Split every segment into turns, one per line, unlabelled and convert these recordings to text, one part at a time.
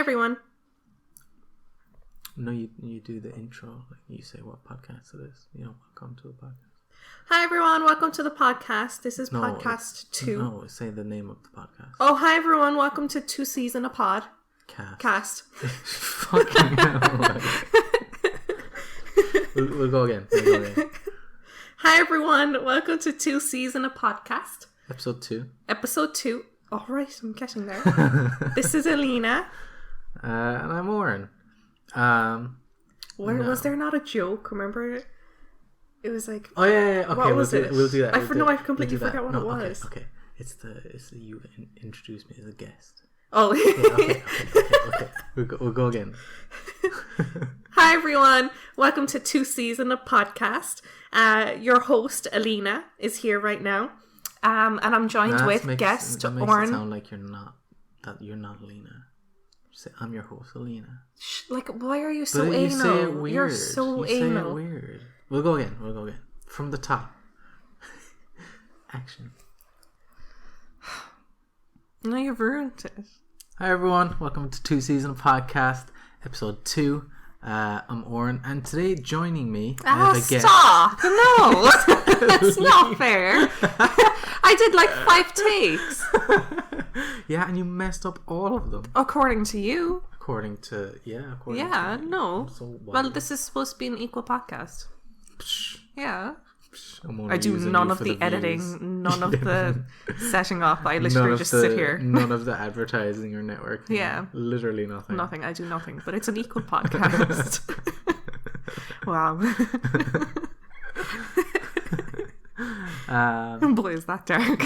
everyone.
No, you do the intro. Like you say what podcast it is. Welcome to the podcast.
Hi everyone, welcome to the podcast. This is podcast 2.
No, say the name of the podcast.
Oh, hi everyone, welcome to 2 season a pod. Cast.
Fucking hell. We'll go again.
Hi everyone, welcome to 2 season a podcast.
Episode 2.
Episode 2. Alright, I'm getting there. This is Elina.
And I'm Oren.
Was there not a joke? Remember it was like,
oh yeah. Okay,
what was it?
We'll do that.
I completely forgot what it was.
Okay. It's the you introduced me as a guest.
Oh
yeah, okay. We'll go again.
Hi everyone, welcome to 2 season of podcast. Your host Elina is here right now, and I'm joined with guest
Oren.
Makes
it sound like you're not Elina. Say, I'm your host, Elina.
Like, why are you so anal?
You say it weird.
You're so
you
anal.
Say it weird. We'll go again. From the top. Action.
No, you've ruined it.
Hi everyone, welcome to 2 season podcast, episode 2. I'm Oren, and today joining me, I have a guest.
Stop! No, that's not fair. I did like 5 takes.
Yeah, and you messed up all of them.
According to you.
According to
no.
So
well, this is supposed to be an equal podcast.
Psh.
Yeah.
I
do none of the editing, none of the setting up. I literally just sit here.
None of the advertising or networking.
Yeah.
Literally nothing.
Nothing. I do nothing. But it's an equal podcast. Wow. Boy, is that dark.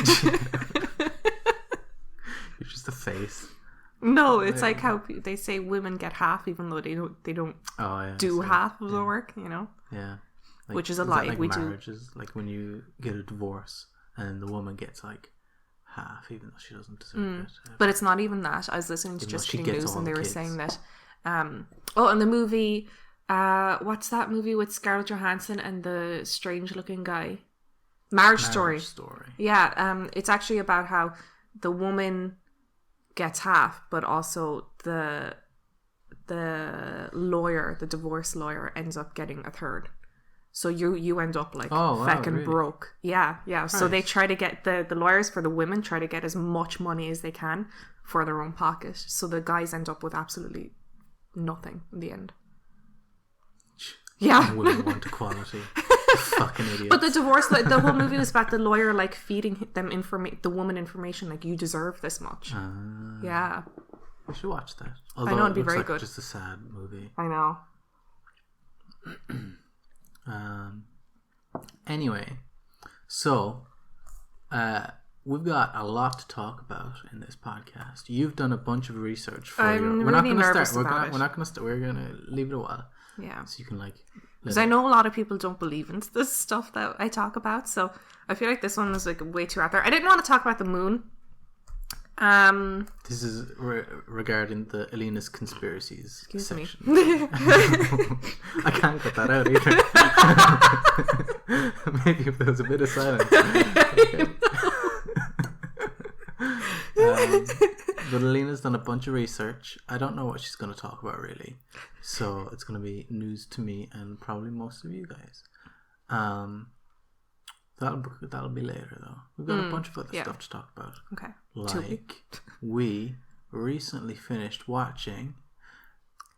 You're just a face.
No, it's like how they say women get half even though they don't do half of the work,
Yeah. Like,
which is a lie.
Like
we
marriages, like when you get a divorce and the woman gets like half, even though she doesn't deserve it.
But it's not even that. I was listening to Just Getting News and they were saying that. And the movie, what's that movie with Scarlett Johansson and the strange-looking guy? Marriage Story. Yeah, it's actually about how the woman gets half, but also the lawyer, the divorce lawyer, ends up getting a third. So you end up like fucking broke. Yeah. Right. So they try to get the lawyers for the women try to get as much money as they can for their own pocket. So the guys end up with absolutely nothing in the end. Yeah.
Women want equality. Fucking idiot.
But the divorce, the whole movie was about the lawyer like feeding them the woman information like you deserve this much. Yeah.
We should watch that.
Although I know it'd be very good.
Just a sad movie.
I know.
Anyway, so we've got a lot to talk about in this podcast. You've done a bunch of research for
We're not going to start.
We're not going to start. We're going to leave it a while.
Yeah.
So you can
because I know a lot of people don't believe in this stuff that I talk about, so I feel like this one was like way too out there. I didn't want to talk about the moon.
This is regarding the Elina's Conspiracies section. I can't cut that out either. Maybe if there was a bit of silence. But Elina's done a bunch of research. I don't know what she's going to talk about really, so it's going to be news to me and probably most of you guys. That'll be later though. We've got a bunch of other stuff to talk about.
Okay.
Like we recently finished watching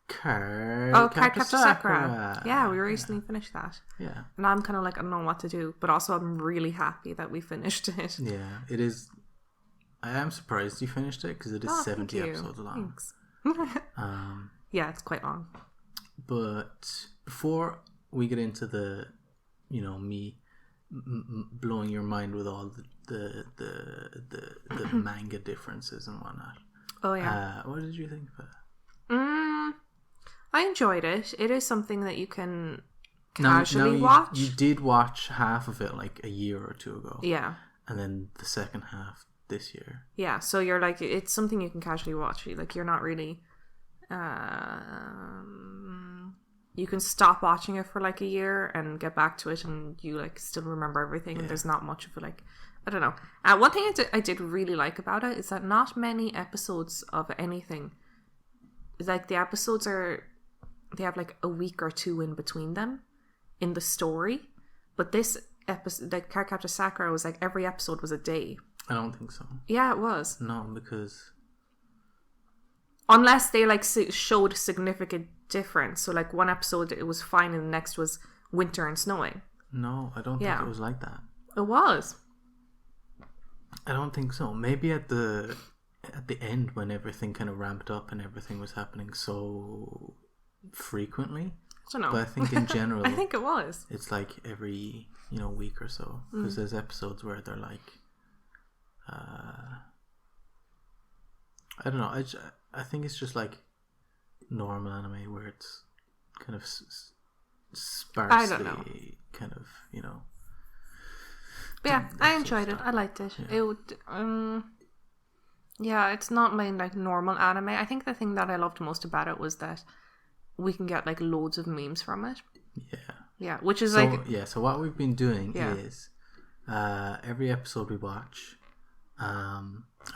Cardcaptor Sakura. Yeah, we recently finished that.
Yeah.
And I'm kind of like, I don't know what to do, but also I'm really happy that we finished it.
Yeah, it is. I am surprised you finished it because it is 70 episodes long.
Thanks. Yeah, it's quite long.
But before we get into the, me blowing your mind with all the manga differences and whatnot.
Oh yeah.
What did you think of it?
I enjoyed it. It is something that you can casually watch.
You did watch half of it like a year or two ago.
Yeah.
And then the second half this year.
Yeah. So you're like, it's something you can casually watch. Like you're not really. You can stop watching it for like a year and get back to it, and you like still remember everything. Yeah. And there's not much of it. Like, I don't know. One thing I did really like about it is that not many episodes of anything like the episodes they have like a week or two in between them in the story. But this episode, like Cardcaptor Sakura, was like every episode was a day.
I don't think so.
Yeah, it was.
No, because
unless they like showed significant difference. So like one episode it was fine and the next was winter and snowing.
No, I don't think it was like that.
It was.
I don't think so. Maybe at the end when everything kind of ramped up and everything was happening so frequently.
I don't know.
But I think in general,
I think it was.
It's like every week or so, because there's episodes where they're like, I don't know. I think it's just like normal anime where it's kind of sparsely,
I don't know.
kind of
But yeah, I enjoyed it. I liked it.
Yeah.
It would, yeah, it's not my like normal anime. I think the thing that I loved most about it was that we can get like loads of memes from it.
Yeah,
which is
so what we've been doing is every episode we watch, I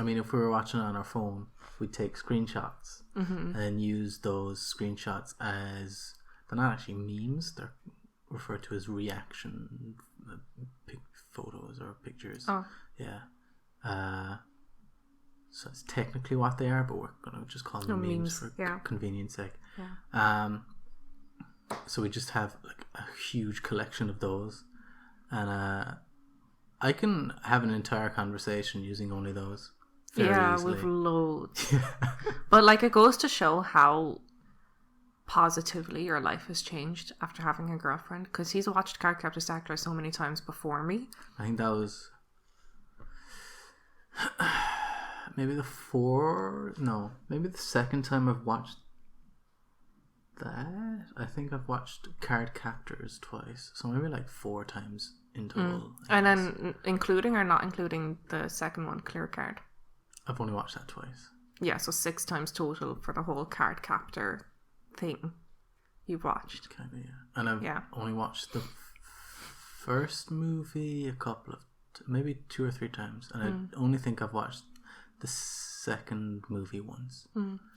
mean, if we were watching it on our phone, we'd take screenshots and use those screenshots as, they're not actually memes, they're referred to as reaction photos or pictures. So it's technically what they are, but we're gonna just call them memes for convenience sake. So we just have like a huge collection of those, and I can have an entire conversation using only those very easily.
With loads. But like, it goes to show how positively your life has changed after having a girlfriend, because he's watched Cardcaptor Sakura so many times before me.
I think that was maybe the second time I've watched that. I think I've watched Cardcaptors twice, so maybe like 4 times in total.
And then including or not including the second one, Clear Card?
I've only watched that twice.
Yeah, so 6 times total for the whole Cardcaptor thing you've watched.
Kind of, yeah. And I've only watched the first movie a couple of maybe 2 or 3 times, and I only think I've watched the second movie once.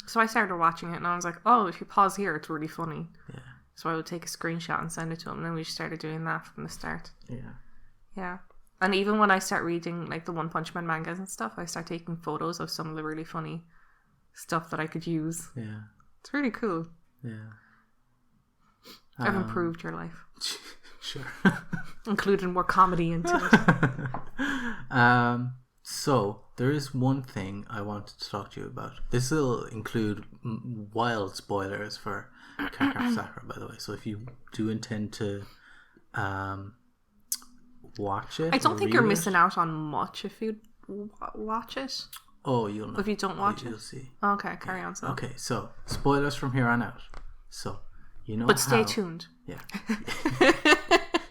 So I started watching it and I was like, oh, if you pause here it's really funny.
Yeah.
So I would take a screenshot and send it to him, and then we started doing that from the start. Yeah. And even when I start reading like the One Punch Man mangas and stuff, I start taking photos of some of the really funny stuff that I could use.
Yeah.
It's really cool.
Yeah.
I've improved your life.
Sure.
Including more comedy into
it. So there is one thing I wanted to talk to you about. This will include wild spoilers for Cardcaptor Sakura, by the way. So if you do intend to watch it,
I don't think you're missing out on much if you watch it.
Oh, you'll know.
If you don't watch
you'll see.
Okay, carry on. So.
Okay, so spoilers from here on out. So
but stay tuned.
Yeah.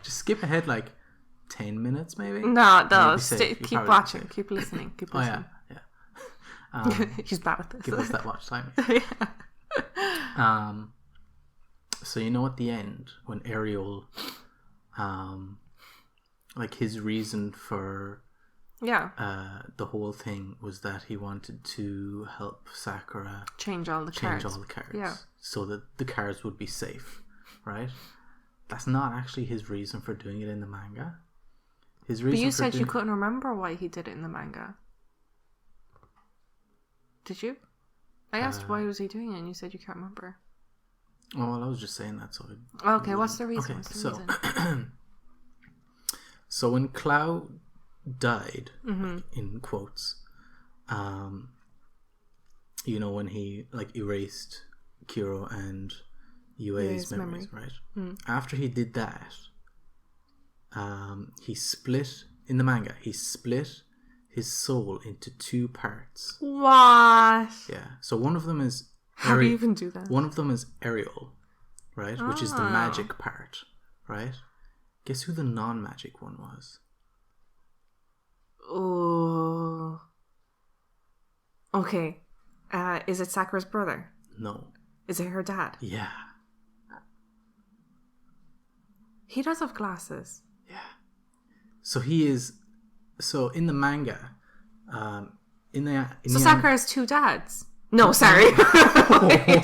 Just skip ahead like 10 minutes maybe.
No, keep watching, keep listening, keep listening.
Yeah.
He's bad at this.
Give us that watch time. So at the end when Ariel, like his reason for the whole thing was that he wanted to help Sakura
change all the cards,
so that the cards would be safe, right? That's not actually his reason for doing it in the manga. His reason.
But you said you couldn't remember why he did it in the manga. Did you? I asked why was he doing it, and you said you can't remember.
Oh, well, I was just saying that. So
okay, what's the reason?
Okay, so when Cloud died, in quotes, when he like erased Kiro and Yue's memories, right? After he did that, he split in the manga. He split his soul into 2 parts.
What?
Yeah. So one of them is
how do you even do that?
One of them is Ariel, right? Which is the magic part, right? Guess who the non-magic one was?
Oh. Okay. Is it Sakura's brother?
No.
Is it her dad?
Yeah.
He does have glasses.
Yeah. So he is. So in the manga, Sakura
has 2 dads. No, sorry.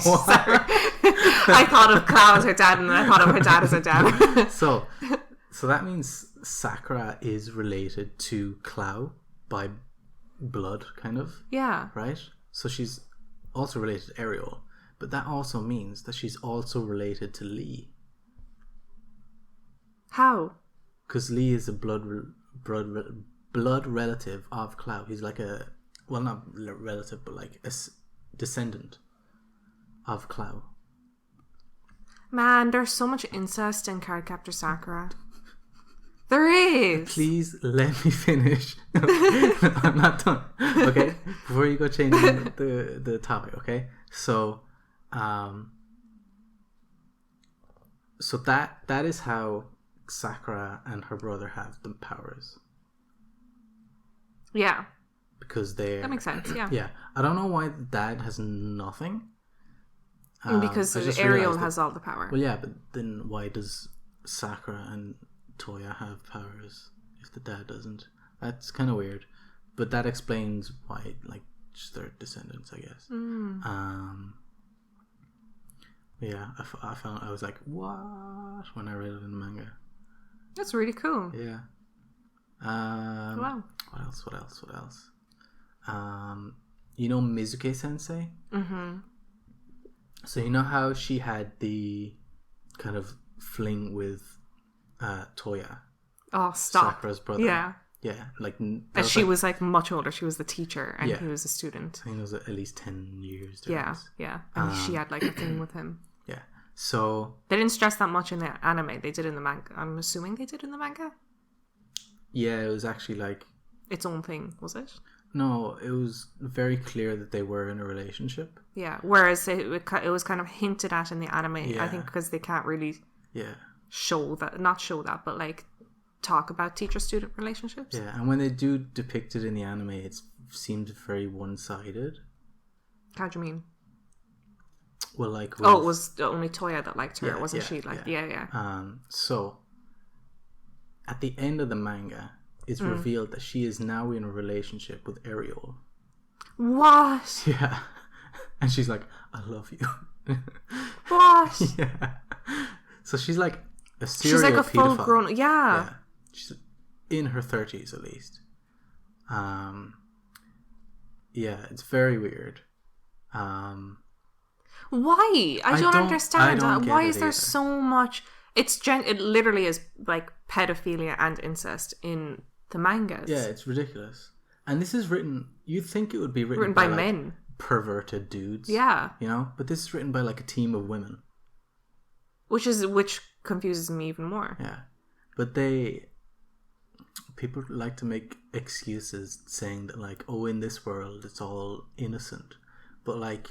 Sorry. I thought of Cloud as her dad, and then I thought of her dad as her dad.
So that means Sakura is related to Cloud by blood, kind of.
Yeah.
Right? So she's also related to Ariel. But that also means that she's also related to Lee.
How?
Because Lee is a blood relative of Cloud. He's like a... Well, not relative, but like a descendant of Cloud.
Man, there's so much incest in Cardcaptor Sakura. There is.
Please let me finish. No, I'm not done. Okay, before you go changing the topic. Okay, so that is how Sakura and her brother have the powers.
Yeah.
Because
that makes sense. Yeah.
Yeah, I don't know why the dad has nothing.
Because Ariel has all the power.
Well, yeah, but then why does Sakura and Toya have powers if the dad doesn't? That's kind of weird, but that explains why, like, just their descendants, I guess. Yeah, I was like, what, when I read it in the manga.
That's really cool.
Yeah.
Wow.
What else? You know Mizuke Sensei?
Mm-hmm.
So you know how she had the kind of fling with Toya?
Oh, stop.
Sakura's brother.
Yeah.
Yeah. Like,
and she was like much older. She was the teacher and he was a student.
I think it was at least 10 years difference.
Yeah. And she had like a thing with him.
Yeah. So...
They didn't stress that much in the anime. They did in the manga. I'm assuming they did in the manga?
Yeah, it was actually like...
Its own thing, was it?
No, it was very clear that they were in a relationship.
Yeah, whereas it was kind of hinted at in the anime, I think, because they can't really not show that, but like talk about teacher-student relationships.
Yeah, and when they do depict it in the anime, it seems very one-sided.
How do you mean?
Well, like...
it was only Toya that liked her, wasn't she? Like, yeah.
So, at the end of the manga, it's revealed that she is now in a relationship with Ariel.
What?
Yeah. And she's like, I love you.
What?
Yeah. So she's like a serial
She's like a
pedophile.
full grown... Yeah.
She's in her 30s at least. Yeah, it's very weird.
Why? I don't understand. Why is there
either.
so much... It literally is like pedophilia and incest in the mangas.
Yeah, it's ridiculous. And this is written... You'd think it would be written
by
like,
men.
Perverted dudes.
Yeah.
You know? But this is written by like a team of women.
Which confuses me even more.
Yeah. But people like to make excuses saying that like, oh, in this world it's all innocent. But like...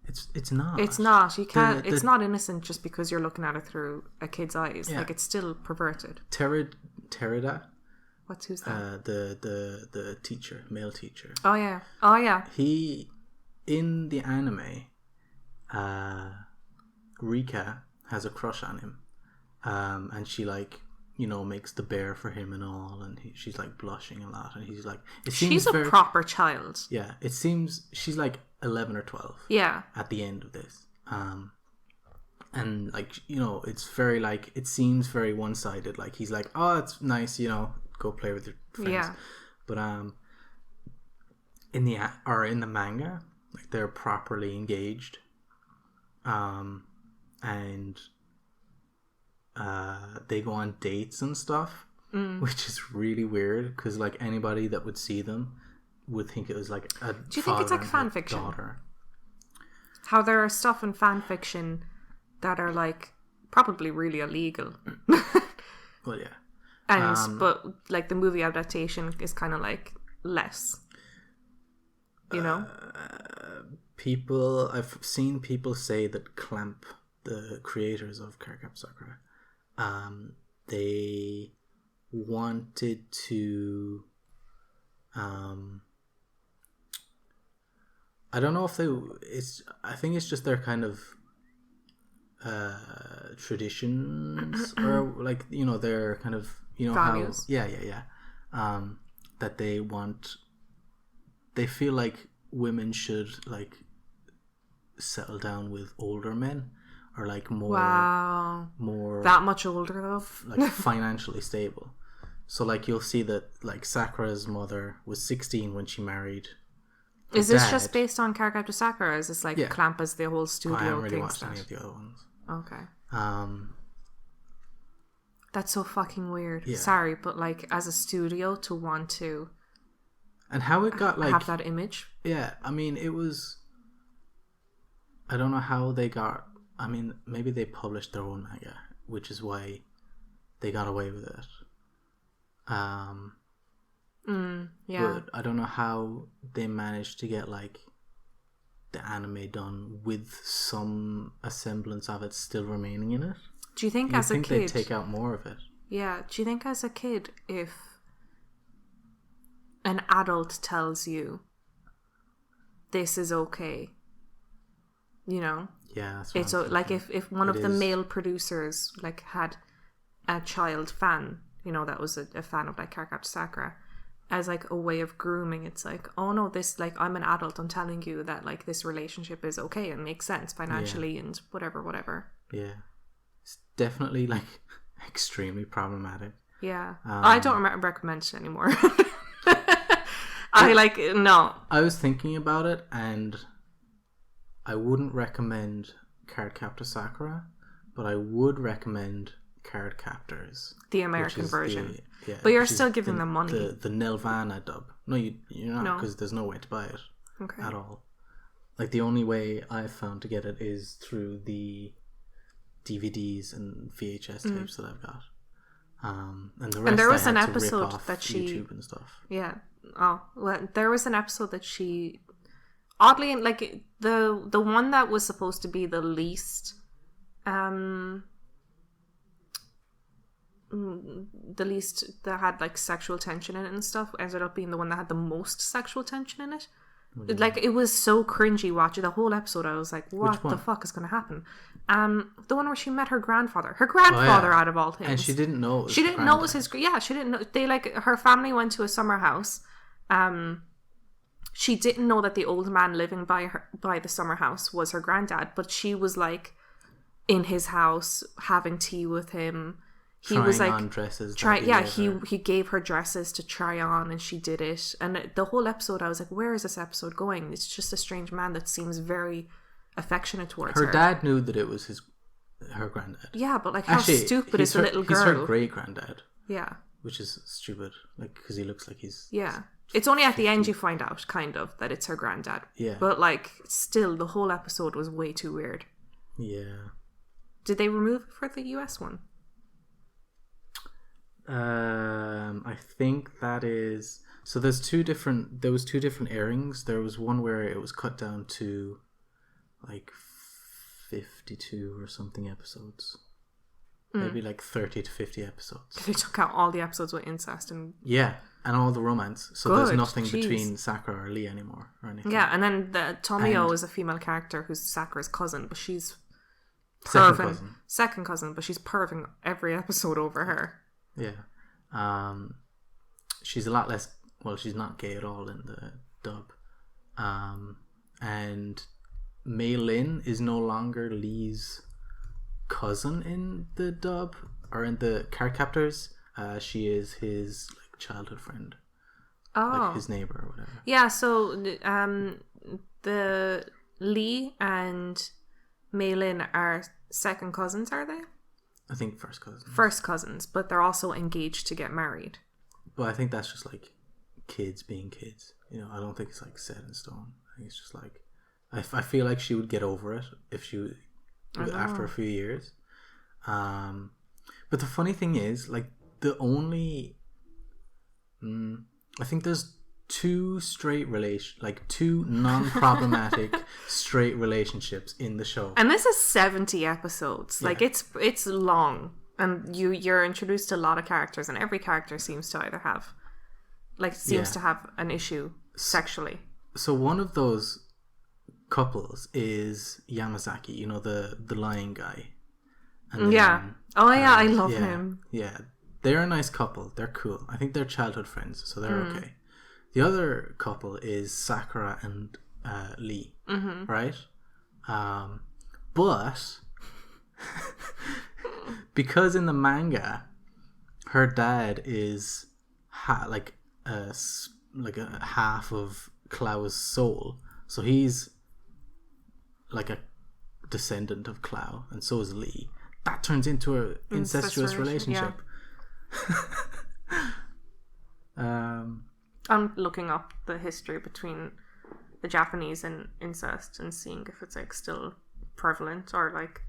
It's not.
It's not. You can't. It's not innocent just because you're looking at it through a kid's eyes. Yeah. Like, it's still perverted.
Terada.
Who's that?
The teacher, male teacher.
Oh yeah.
He, in the anime, Rika has a crush on him, and she like, you know, makes the bear for him and all, and she's like blushing a lot, and he's like,
she's a proper child.
Yeah, it seems she's like 11 or 12.
Yeah.
At the end of this, and like, you know, it's very like, it seems very one-sided. Like, he's like, oh, it's nice, you know, go play with your friends.
Yeah.
But in the manga, like, they're properly engaged, and they go on dates and stuff, which is really weird because like anybody that would see them would think it was like a...
Do you think it's like fan fiction? Daughter. How there are stuff in fan fiction that are like probably really illegal.
Well, yeah.
And but like the movie adaptation is kind of like less. You know?
I've seen people say that Clamp, the creators of Cardcaptor Sakura, they wanted to I don't know if I think it's just their kind of traditions or like, you know, their kind of, you know, values. That they feel like women should like settle down with older men, or like more
that much older though,
like financially stable. So like you'll see that like Sakura's mother was 16 when she married.
Is this just based on Cardcaptor Sakura? Or is this like Clampa's the whole studio?
I haven't really watched any of the other ones.
Okay. That's so fucking weird.
Yeah.
Sorry, but like as a studio to want to,
and how it got like
have that image.
Yeah, I mean it was. I don't know how they got. I mean, maybe they published their own manga, which is why they got away with it. But I don't know how they managed to get like the anime done with some semblance of it still remaining in it.
Do you think as a kid
they'd take out more of it?
Yeah. Do you think as a kid, if an adult tells you this is okay, you know?
Yeah, that's
it's like if one of the male producers like had a child fan, you know, that was a fan of like Cardcaptor Sakura, as like a way of grooming, it's like, oh no, this, like, I'm an adult, I'm telling you that like this relationship is okay and makes sense financially and whatever.
Yeah, it's definitely like extremely problematic.
Yeah. I don't recommend it anymore. I
was thinking about it, and I wouldn't recommend Cardcaptor Sakura, but I would recommend Cardcaptors,
the American version. But you're still giving them money.
The Nelvana dub. No, you're not, because there's no way to buy it at all. Like the only way I've found to get it is through the DVDs and VHS tapes that I've got. And the rest, and there was an episode that she YouTube and stuff.
Yeah. Oh well, there was an episode that she oddly, like the one that was supposed to be the least that had like sexual tension in it and stuff ended up being the one that had the most sexual tension in it. Like it was so cringy watching the whole episode. I was like, what the fuck is going to happen? The one where she met her grandfather out of all things,
and she didn't know
she didn't know it was his. Yeah, she didn't know. They like, her family went to a summer house. She didn't know that the old man living by the summer house was her granddad, but she was like in his house having tea with him. He was like
on dresses.
He gave her dresses to try on, and she did it. And the whole episode, I was like, where is this episode going? It's just a strange man that seems very affectionate towards her.
Her dad knew that it was her granddad.
Yeah, but like, how stupid is the little girl?
He's her great granddad.
Yeah,
which is stupid. Like, because he looks like he's
It's only at the end you find out, kind of, that it's her granddad.
Yeah,
but like, still, the whole episode was way too weird.
Yeah.
Did they remove it for the US one?
I think that is. So there was two different airings. There was one where it was cut down to like 52 or something episodes. Maybe like 30 to 50 episodes.
They took out all the episodes with incest and
and all the romance. So there's nothing between Sakura or Lee anymore or anything.
Yeah, and then the Tomio is a female character who's Sakura's cousin, but she's second cousin, but she's perving every episode over her.
Yeah. She's a lot less. Well, she's not gay at all in the dub. And Mei Lin is no longer Lee's cousin in the dub or in the Cardcaptors. She is his like childhood friend, like his neighbor or whatever. Yeah.
So the Lee and Mei Lin are second cousins, are they?
I think first cousins.
First cousins, but they're also engaged to get married.
But I think that's just like kids being kids. You know, I don't think it's like set in stone. I think it's just like I feel like she would get over it if she after a few years. But the funny thing is, like, the only I think there's two non-problematic straight relationships in the show,
and this is 70 episodes. Like, it's long, and you're introduced to a lot of characters, and every character seems to either have to have an issue sexually.
So one of those couples is Yamazaki, you know, the lion guy. And then,
I love him.
Yeah, they're a nice couple. They're cool. I think they're childhood friends, so they're okay. The other couple is Sakura and Lee, right? But because in the manga, her dad is like a half of Klau's soul, so he's like a descendant of Clow, and so is Lee. That turns into an incestuous relationship.
Yeah. I'm looking up the history between the Japanese and incest and seeing if it's like still prevalent or like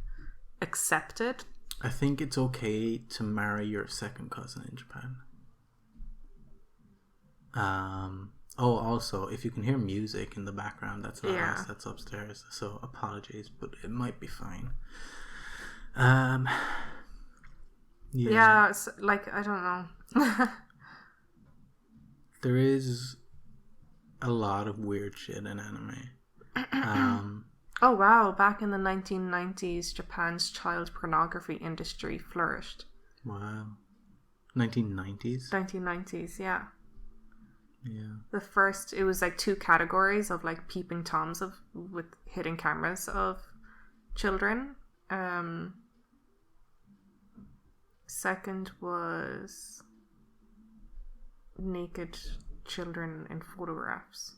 accepted.
I think it's okay to marry your second cousin in Japan. Also, if you can hear music in the background, that's not us, that's upstairs. So apologies, but it might be fine.
Yeah, it's like, I don't know.
There is a lot of weird shit in anime.
Oh wow, back in the 1990s, Japan's child pornography industry flourished.
Wow. 1990s?
1990s, yeah.
Yeah.
The first, it was like 2 categories of like peeping toms with hidden cameras of children. Second was naked children in photographs.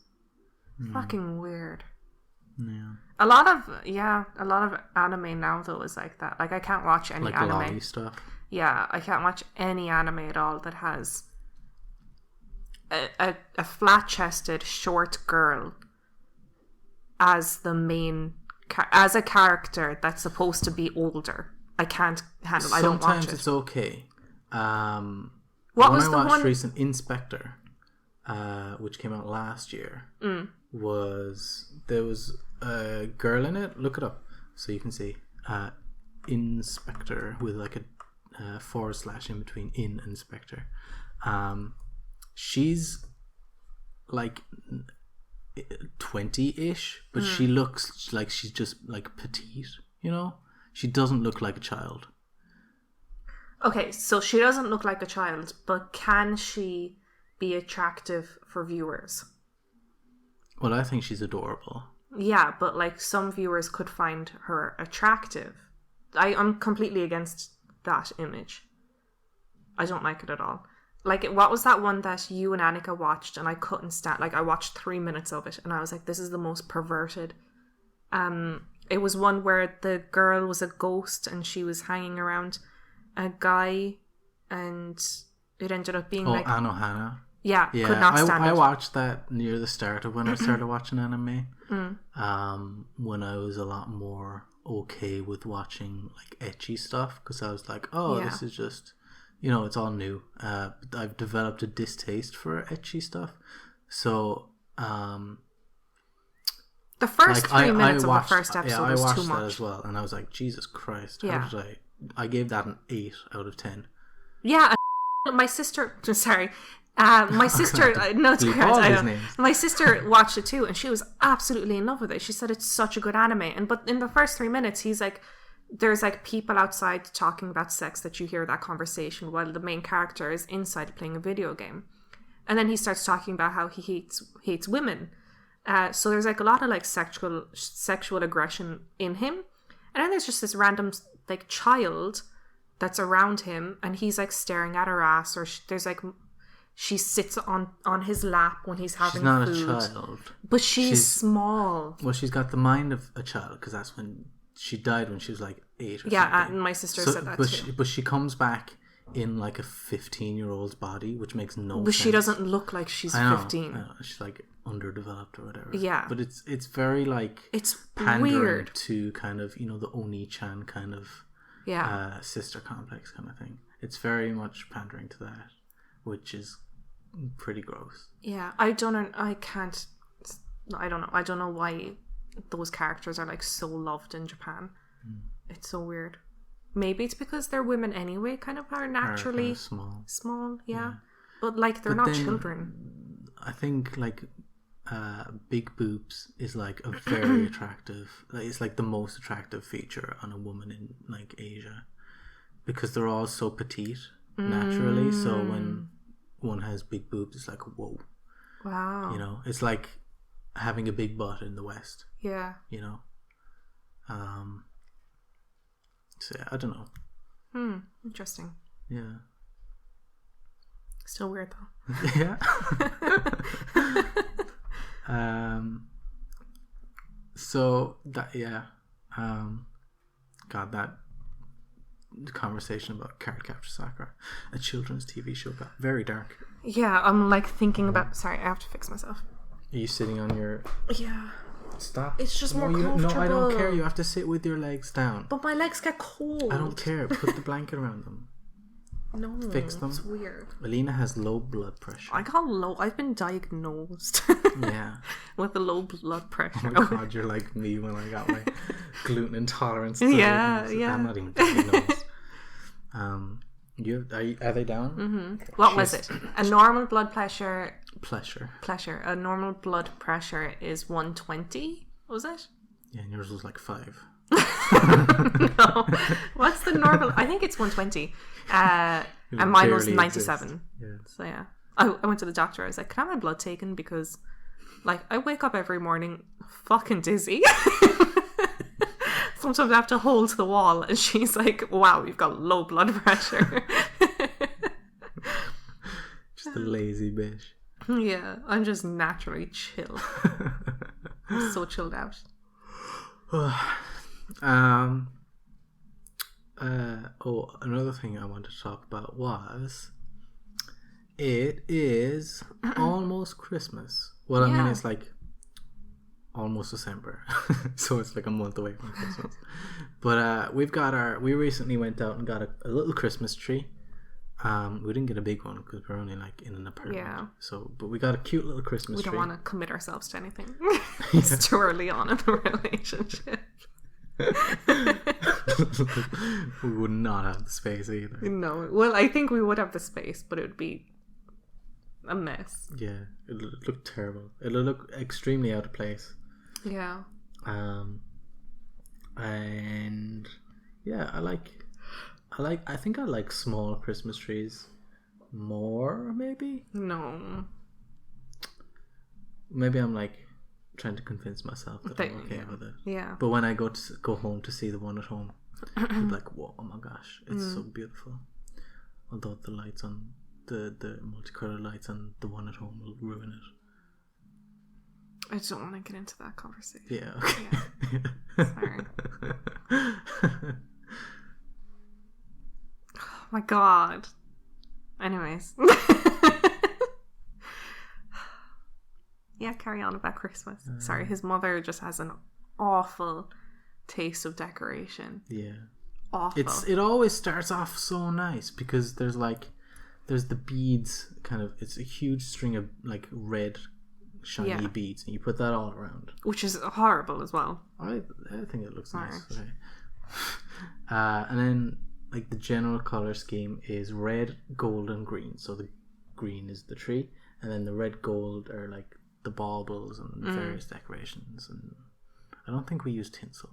Fucking weird.
Yeah.
A lot of anime now though is like that. Like I can't watch any anime.
Like lolly stuff.
Yeah, I can't watch any anime at all that has a flat-chested short girl as the main as a character that's supposed to be older. I can't handle. I don't watch it.
Sometimes it's okay.
What was the one? I watched
recent Inspector, which came out last year. There was a girl in it. Look it up so you can see. Inspector with like a / in between in and Spectre. She's like 20-ish, but she looks like she's just like petite, you know? She doesn't look like a child.
Okay, so she doesn't look like a child, but can she be attractive for viewers?
Well, I think she's adorable.
Yeah, but like some viewers could find her attractive. I'm completely against that image. I don't like it at all. Like, what was that one that you and Annika watched and I couldn't stand? Like, I watched 3 minutes of it and I was like, this is the most perverted. It was one where the girl was a ghost and she was hanging around a guy and it ended up being like...
Anohana.
Yeah, could not stand it.
I watched that near the start of when I started watching anime. When I was a lot more okay with watching like ecchi stuff, because I was like, this is just, you know, it's all new. But I've developed a distaste for ecchi stuff. So
the first 3 minutes of the first episode was too much. I watched that
as well, and I was like, Jesus Christ, how did I gave that an 8 out of 10.
Yeah, my sister. Sorry. My sister, no, it's correct. My sister watched it too, and she was absolutely in love with it. She said it's such a good anime, but in the first 3 minutes, he's like, there's like people outside talking about sex that you hear that conversation while the main character is inside playing a video game, and then he starts talking about how he hates women. So there's like a lot of like sexual aggression in him, and then there's just this random like child that's around him, and he's like staring at her ass, or there's like. She sits on his lap when he's having food. She's not a child. But she's small.
Well, she's got the mind of a child, because that's when she died when she was like 8 or something.
Yeah, and my sister said that too.
But she comes back in like a 15-year-old's body, which makes no sense.
But she doesn't look like she's 15.
I know. She's like underdeveloped or whatever.
Yeah.
But it's very like...
It's
pandering
weird.
To kind of, you know, the Oni-chan kind of sister complex kind of thing. It's very much pandering to that, which is... pretty gross.
Yeah, I don't know. I don't know. I don't know why those characters are like so loved in Japan. It's so weird. Maybe it's because they're women anyway, kind of are naturally
kind of
small. Yeah. But like they're not children.
I think like big boobs is like a very attractive. It's like the most attractive feature on a woman in like Asia, because they're all so petite naturally. So when one has big boobs, it's like, whoa.
Wow.
You know, it's like having a big butt in the West.
Yeah.
You know? So yeah, I don't know.
Interesting.
Yeah.
Still weird though.
Yeah. So that God, that conversation about Cardcaptor Sakura, a children's TV show, got very dark.
Yeah, I'm like thinking about. Sorry, I have to fix myself.
Are you sitting on your?
Yeah.
Stop.
It's just more comfortable.
No, I don't care. You have to sit with your legs down.
But my legs get cold.
I don't care. Put the blanket around them.
No,
fix them.
It's weird.
Elina has low blood pressure.
I've been diagnosed.
Yeah.
With a low blood pressure.
Oh my God, you're like me when I got my gluten intolerance.
Yeah.
I'm not even diagnosed. Are they down?
Mm-hmm. What was it? A normal blood pressure. A normal blood pressure is 120. Was it?
Yeah, and yours was like 5.
No. What's the normal? I think it's 120. And mine was 97.
Yeah.
So yeah, I went to the doctor. I was like, "Can I have my blood taken?" Because, like, I wake up every morning fucking dizzy. Sometimes I have to hold to the wall, and she's like, "Wow, you've got low blood pressure."
Just a lazy bitch.
Yeah, I'm just naturally chill. I'm so chilled out.
Another thing I wanted to talk about was it is almost Christmas. Well, I mean, it's like almost December, so it's like a month away from Christmas. But we recently went out and got a little Christmas tree. We didn't get a big one because we're only like in an apartment. Yeah. So, but we got a cute little Christmas tree.
We don't want to commit ourselves to anything. It's too early on in the relationship.
We would not have the space either.
No. Well, I think we would have the space, but it would be a mess.
Yeah. It would look terrible. It would look extremely out of place.
Yeah.
And yeah, I think I like small Christmas trees more, maybe?
No.
Maybe I'm like trying to convince myself that I'm okay with it.
Yeah.
But when I go home to see the one at home, I'm like, whoa, oh my gosh, it's so beautiful. Although the lights on the multicolored lights on the one at home will ruin it.
I don't want to get into that conversation.
Yeah, okay.
Yeah. Sorry. Oh my God. Anyways. Yeah, carry on about Christmas. Sorry, his mother just has an awful taste of decoration.
Yeah.
Awful.
It always starts off so nice because there's the beads it's a huge string of like red shiny beads and you put that all around.
Which is horrible as well.
I think it looks nice. Okay. And then like the general color scheme is red, gold and green. So the green is the tree and then the red gold are like the baubles and various decorations, and I don't think we use tinsel.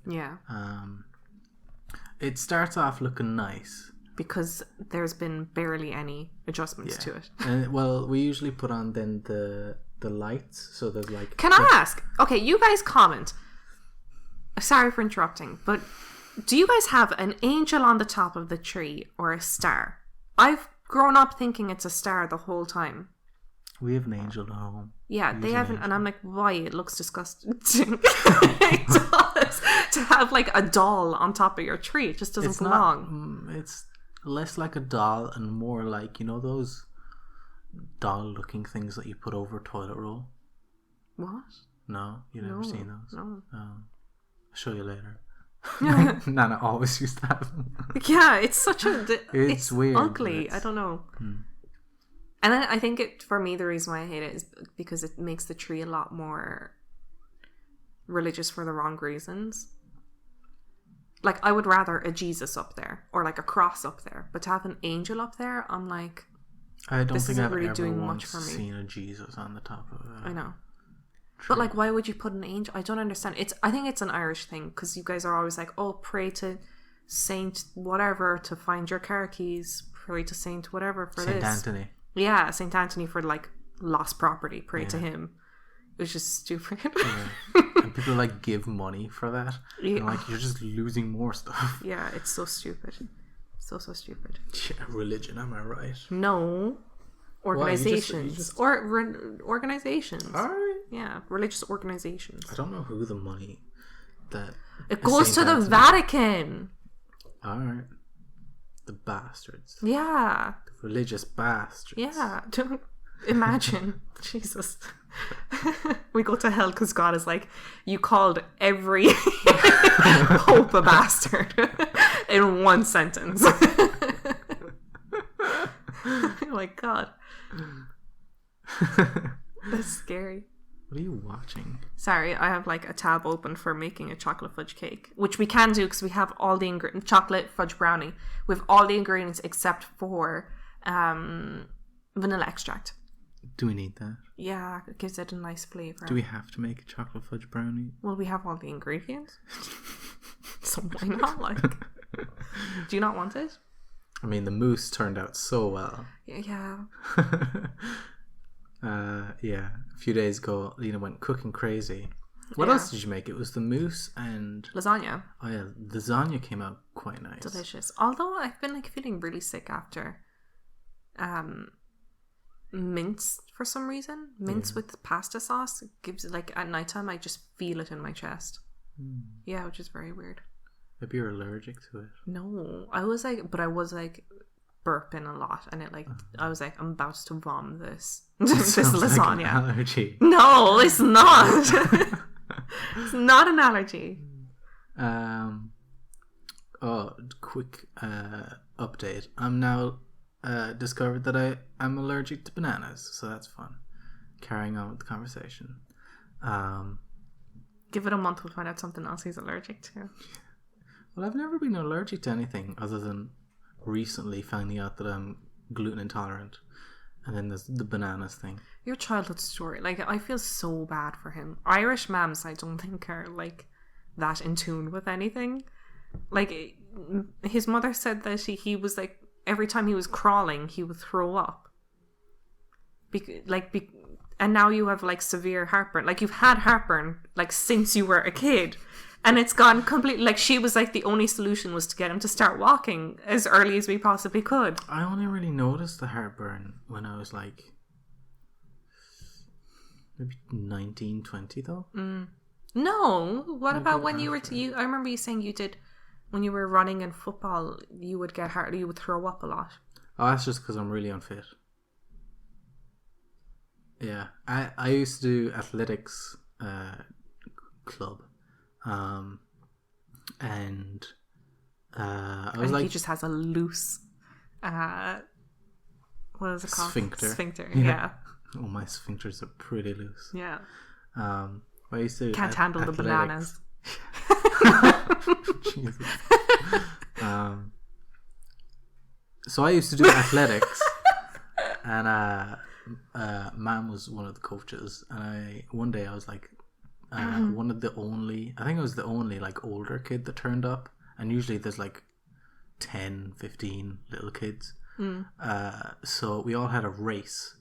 Yeah.
It starts off looking nice
because there's been barely any adjustments to it.
And well, we usually put on then the lights, so there's like.
Can I ask? Okay, you guys comment. Sorry for interrupting, but do you guys have an angel on the top of the tree or a star? I've grown up thinking it's a star the whole time.
We have an angel at home.
Yeah, they haven't, and I'm like, why? It looks disgusting. It does. To have like a doll on top of your tree, it just doesn't belong.
It's less like a doll and more like, you know, those doll-looking things that you put over toilet roll.
What?
No, you've never seen those.
No.
I'll show you later. Nana always used to have them.
Yeah, it's such a.
It's weird.
Ugly. I don't know. And then I think for me, the reason why I hate it is because it makes the tree a lot more religious for the wrong reasons. Like, I would rather a Jesus up there or like a cross up there, but to have an angel up there, I'm like,
I don't
this
think
isn't
I've
really
ever
doing
once
much for me.
seen a Jesus on the top of it.
I know. But like, why would you put an angel? I don't understand. I think it's an Irish thing because you guys are always like, oh, pray to Saint whatever to find your car keys. Pray to Saint whatever for
Saint
this.
Anthony.
Yeah, Saint Anthony for like lost property. Pray to him. It's just stupid.
Yeah. And people like give money for that. Yeah. And like you're just losing more stuff.
Yeah, it's so stupid. So stupid.
Yeah, religion, am I right?
No. Organizations. Organizations.
Alright.
Yeah, religious organizations.
I don't know who the money that...
It goes to the Vatican.
Alright. The bastards.
Yeah.
The religious bastards.
Yeah. Imagine. Jesus. We go to hell because God is like, you called every pope a bastard in one sentence. You're like, God. That's scary.
What are you watching?
Sorry, I have like a tab open for making a chocolate fudge cake, which we can do because we have all the ingredients. Chocolate fudge brownie. We have all the ingredients except for vanilla extract.
Do we need that?
Yeah, it gives it a nice flavour.
Do we have to make a chocolate fudge brownie?
Well, we have all the ingredients. So why not? Like, do you not want it?
I mean, the mousse turned out so well.
Yeah.
Yeah. A few days ago, Lena went cooking crazy. What else did you make? It was the mousse and...
lasagna.
Oh yeah, lasagna came out quite nice.
Delicious. Although I've been like feeling really sick after mince for some reason. Mince with pasta sauce gives it like at nighttime I just feel it in my chest. Yeah, which is very weird.
Maybe you're allergic to it.
No, I was like burping a lot, and it like I was like, I'm about to vom this this lasagna.
Like an allergy.
No, it's not. It's not an allergy.
Quick update. I'm now discovered that I am allergic to bananas, so that's fun. Carrying on with the conversation.
Give it a month, we'll find out something else he's allergic to.
Well, I've never been allergic to anything other than recently finding out that I'm gluten intolerant. And then there's the bananas thing. Your
childhood story. Like, I feel so bad for him. Irish mums, I don't think, are, like, that in tune with anything. Like, his mother said that he was, like, every time he was crawling, he would throw up. And now you have, like, severe heartburn. Like, you've had heartburn, like, since you were a kid. And it's gone completely... Like, she was like, the only solution was to get him to start walking as early as we possibly could.
I only really noticed the heartburn when I was, like... maybe 19, 20, though.
No. What maybe about when you were... I remember you saying you did... When you were running in football, you would get hurt. You would throw up a lot.
Oh, that's just because I'm really unfit. Yeah. I used to do athletics club. And I was like,
he just has a loose what is it called? Sphincter. Yeah.
Oh, my sphincters are pretty loose.
Yeah.
I used to
can't handle athletics. The bananas.
Jesus. So I used to do athletics, and Mom was one of the coaches, and one day I was like. One of the only, I think I was the only like older kid that turned up, and usually there's like 10, 15 little kids. So we all had a race,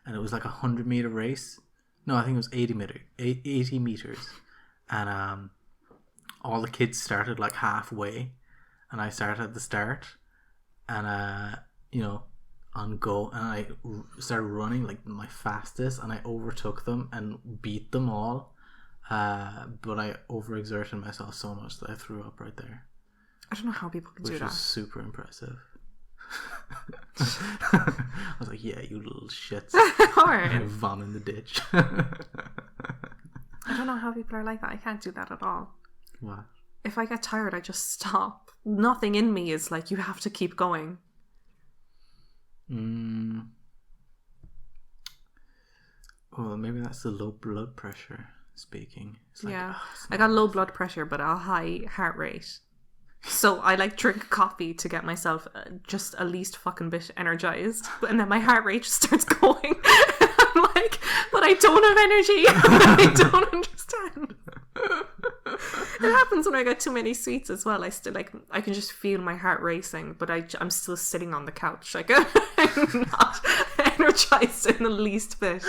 and it was like 100-meter race. No, I think it was 80 meters, and all the kids started like halfway, and I started at the start, and on go, and I started running like my fastest, and I overtook them and beat them all. But I overexerted myself so much that I threw up right there.
I don't know how people can do that.
Which was super impressive. I was like, yeah, you little shits. I vom in the ditch.
I don't know how people are like that. I can't do that at all.
What?
If I get tired, I just stop. Nothing in me is like, you have to keep going.
Well, maybe that's the low blood pressure speaking. It's like,
I got low blood pressure but a high heart rate, so I like drink coffee to get myself just at least fucking bit energized, and then my heart rate just starts going. I'm like, but I don't have energy. I don't understand. It happens when I get too many sweets as well. I still I can just feel my heart racing, but I'm still sitting on the couch. Like, I'm not energized in the least bit.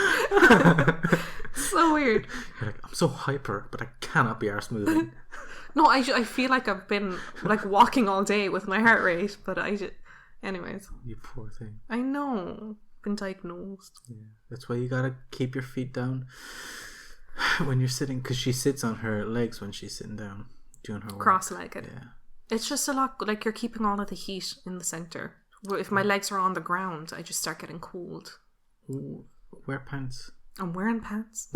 So so weird.
You're like, I'm so hyper, but I cannot be arsed moving.
No, I feel like I've been like walking all day with my heart rate, but anyways.
You poor thing.
I know. Been diagnosed.
Yeah, that's why you gotta keep your feet down when you're sitting, because she sits on her legs when she's sitting down doing her work.
Cross-legged.
Yeah.
It's just a lot, like you're keeping all of the heat in the center. If my legs are on the ground, I just start getting cold.
Ooh, wear pants.
I'm wearing pants.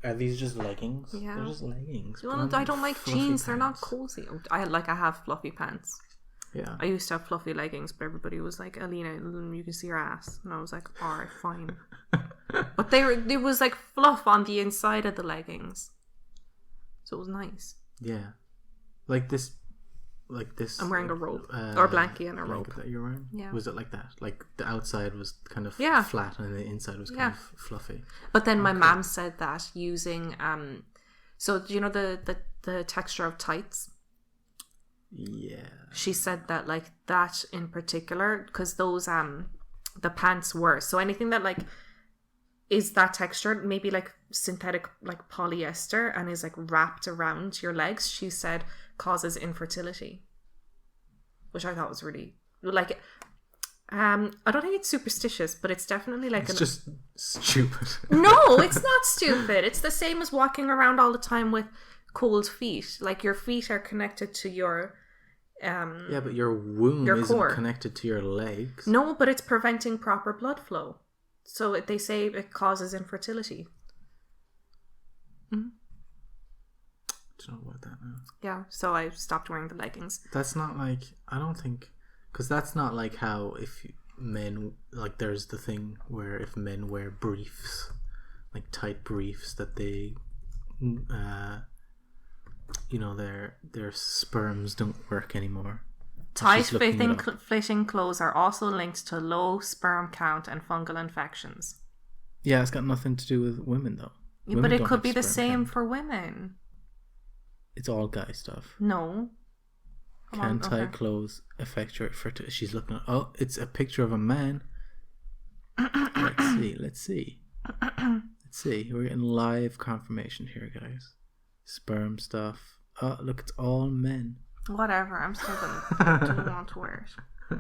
Are these just leggings?
Yeah.
They're just leggings.
Well, I don't like jeans.
Pants.
They're not cozy. I have fluffy pants.
Yeah.
I used to have fluffy leggings, but everybody was like, Elina, you can see your ass. And I was like, alright, fine. But there was like fluff on the inside of the leggings. So it was nice.
Yeah. Like this.
I'm wearing a robe. Or a blankie and a robe.
That you're wearing?
Yeah.
Was it like that? Like the outside was kind of
Yeah.
flat and the inside was kind of fluffy.
But then my mom said that using so do you know the texture of tights?
Yeah.
She said that like that in particular, because those the pants were, so anything that like is that texture, maybe like synthetic like polyester and is like wrapped around your legs, she said causes infertility, which I thought was really like I don't think it's superstitious, but it's definitely like
it's just stupid.
No, it's not stupid. It's the same as walking around all the time with cold feet. Like your feet are connected to your
yeah, but your womb isn't
core.
Connected to your legs.
No, but it's preventing proper blood flow. So they say it causes infertility. Mm-hmm.
I don't know about that now.
Yeah, so I stopped wearing the leggings.
That's not like, I don't think, because that's not like how men, like there's the thing where if men wear briefs, like tight briefs, that they, their sperms don't work anymore.
Tight fitting clothes are also linked to low sperm count and fungal infections.
Yeah, it's got nothing to do with women though.
Yeah, but it could be the same for women. It's
all guy stuff.
No.
Can tight clothes affect your fertility? She's looking at, it's a picture of a man. Let's see. We're getting live confirmation here, guys. Sperm stuff. Oh, look, it's all men.
Whatever, I'm still gonna want to wear it.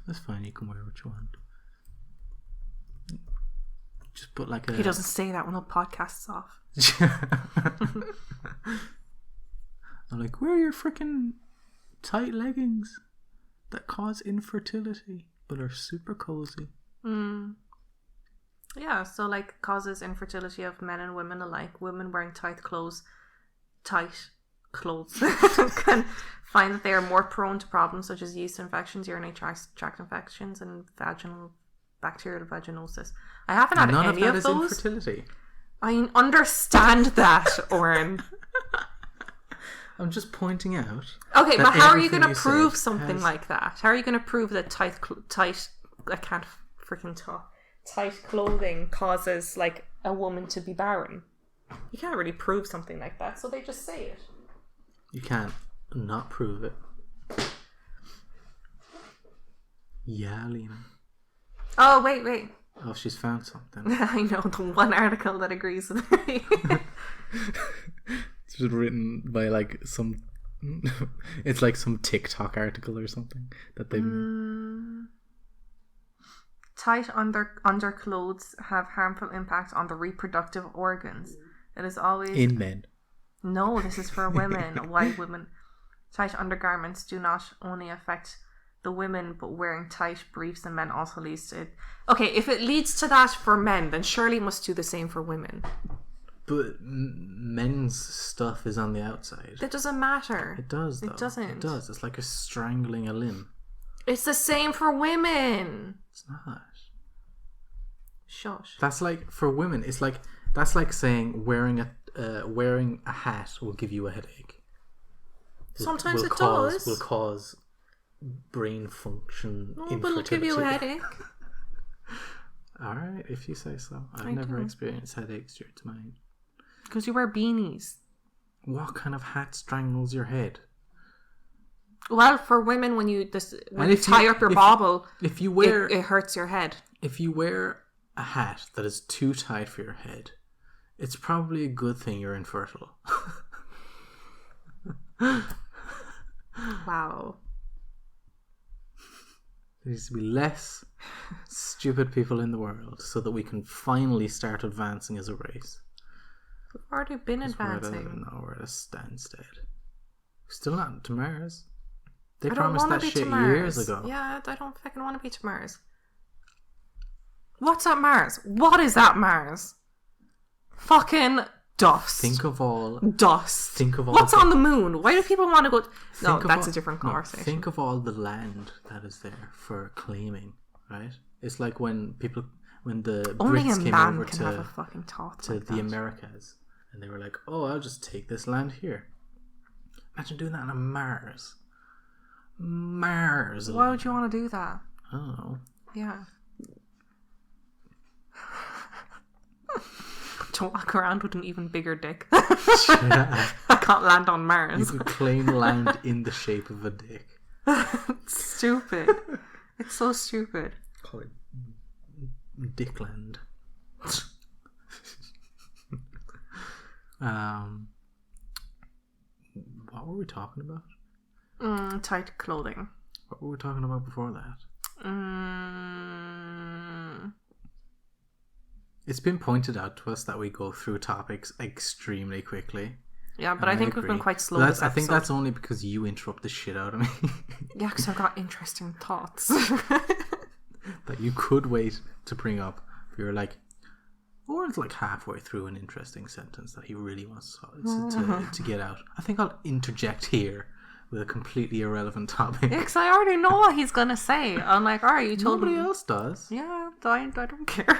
That's fine, you can wear what you want. Just put like a...
He doesn't say that when the podcast's off.
I'm like, wear your freaking tight leggings that cause infertility but are super cozy.
Yeah, so like causes infertility of men and women alike. Women wearing tight clothes can find that they are more prone to problems such as yeast infections, urinary tract infections, and vaginal bacterial vaginosis. I haven't had any of those. None of that is
infertility.
I understand that, Oren.
I'm just pointing out.
Okay, but how are you going to prove something like that? How are you going to prove that tight I can't freaking talk. Tight clothing causes like a woman to be barren? You can't really prove something like that, so they just say it.
You can't not prove it. Yeah, Lena.
Oh, wait.
Oh, she's found something.
I know, the one article that agrees with me.
It's just written by like some... It's like some TikTok article or something that they made.
Tight underclothes have harmful impact on the reproductive organs. It is always...
In men.
No, this is for women, white women. Tight undergarments do not only affect the women, but wearing tight briefs in men also leads to it. Okay, if it leads to that for men, then surely it must do the same for women.
But men's stuff is on the outside.
That doesn't matter.
It does, though.
It doesn't.
It does. It's like a strangling a limb.
It's the same for women.
It's not.
Shush.
That's like, for women, it's like, that's like saying wearing a hat will give you a headache.
Sometimes it does.
Will cause brain function infertility.
But it'll give you a headache.
Alright, if you say so. I've never experienced headaches due to mine.
Because you wear beanies.
What kind of hat strangles your head?
Well, for women, when you tie up your bauble,
if you wear,
it hurts your head.
If you wear a hat that is too tight for your head, it's probably a good thing you're infertile.
Wow.
There needs to be less stupid people in the world so that we can finally start advancing as a race.
We've already been advancing.
We're at a standstill. Still not to Mars. They
I
promised that shit years ago.
Yeah, I don't fucking want to be to Mars. What's at Mars? What is at Mars? Fucking dust.
Think of all
dust.
Think of all.
What's on the moon? Why do people want to go? No, that's a different conversation.
Think of all the land that is there for claiming. Right? It's like when the Brits came over to the Americas, and they were like, "Oh, I'll just take this land here." Imagine doing that on Mars. Mars.
Why would you want to do that?
I don't know.
Yeah. To walk around with an even bigger dick.
Yeah.
I can't land on Mars.
You could claim land in the shape of a dick.
It's stupid. It's so stupid.
Call it Dickland. What were we talking about?
Tight clothing.
What were we talking about before that? It's been pointed out to us that we go through topics extremely quickly.
Yeah, but I think we've been quite slow.
I think that's only because you interrupt the shit out of me.
Yeah, because I've got interesting thoughts.
That you could wait to bring up. You're like, or it's like halfway through an interesting sentence that he really wants to get out. I think I'll interject here with a completely irrelevant topic.
Yeah, because I already know what he's going to say. I'm like, all right, you told me.
Nobody else does.
Yeah, I don't care.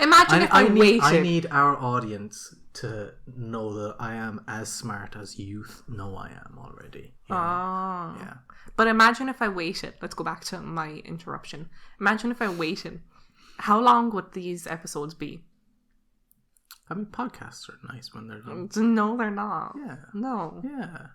Imagine if I waited.
I need our audience to know that I am as smart as you know I am already.
Oh.
Yeah.
But imagine if I waited. Let's go back to my interruption. Imagine if I waited. How long would these episodes be?
I mean, podcasts are nice when they're long.
No, they're not.
Yeah.
No.
Yeah.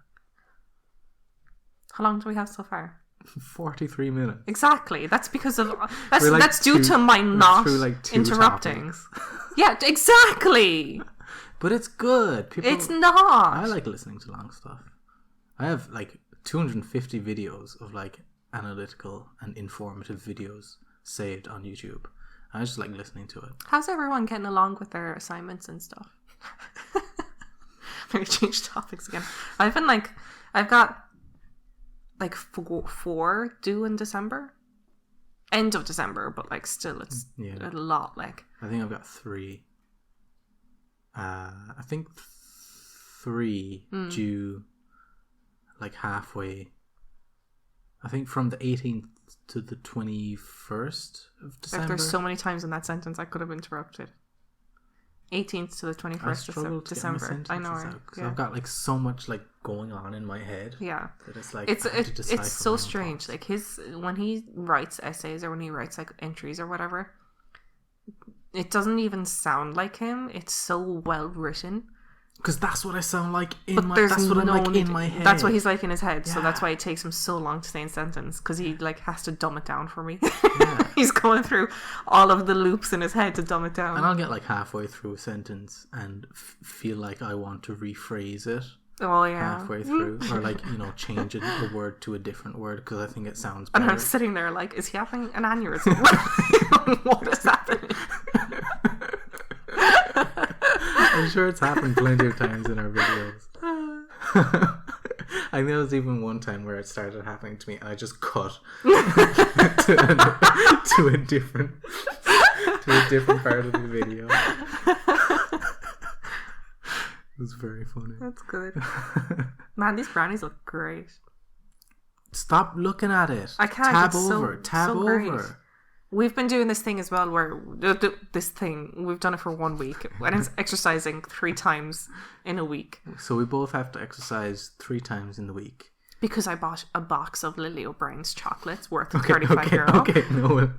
How long do we have so far?
43 minutes.
Exactly. That's because of that's due to my not interrupting. Yeah, exactly.
But it's good.
It's not.
I like listening to long stuff. I have like 250 videos of like analytical and informative videos saved on YouTube. I just like listening to it.
How's everyone getting along with their assignments and stuff? Maybe change topics again. I've got like four due in December. End of December, but like still it's a lot. Like
I think I've got 3. I think 3 due like halfway. I think from the 18th to the 21st of December.
Like there's so many times in that sentence I could have interrupted. 18th to the 21st of December. I know.
Because I've got like so much like going on in my head.
Yeah.
That it's like
it's so strange. Like when he writes essays or when he writes like entries or whatever, it doesn't even sound like him. It's so well written.
Because that's what I sound like in my. That's what I'm like in my head.
That's what he's like in his head. Yeah. So that's why it takes him so long to say a sentence. Because he like has to dumb it down for me. Yeah. He's going through all of the loops in his head to dumb it down.
And I'll get like halfway through a sentence and feel like I want to rephrase it.
Oh yeah.
Halfway through, or like change a word to a different word because I think it sounds better.
And I'm sitting there like, is he having an aneurysm? What is happening?
I'm sure it's happened plenty of times in our videos. I think there was even one time where it started happening to me and I just cut to a different part of the video. It was very funny.
That's good. Man, these brownies look great.
Stop looking at it.
I can't.
Tab over.
Great. We've been doing this thing as well where we've done it for 1 week and it's exercising 3 times in a week.
So we both have to exercise 3 times in the week.
Because I bought a box of Lily O'Brien's chocolates worth €35.
Okay, no.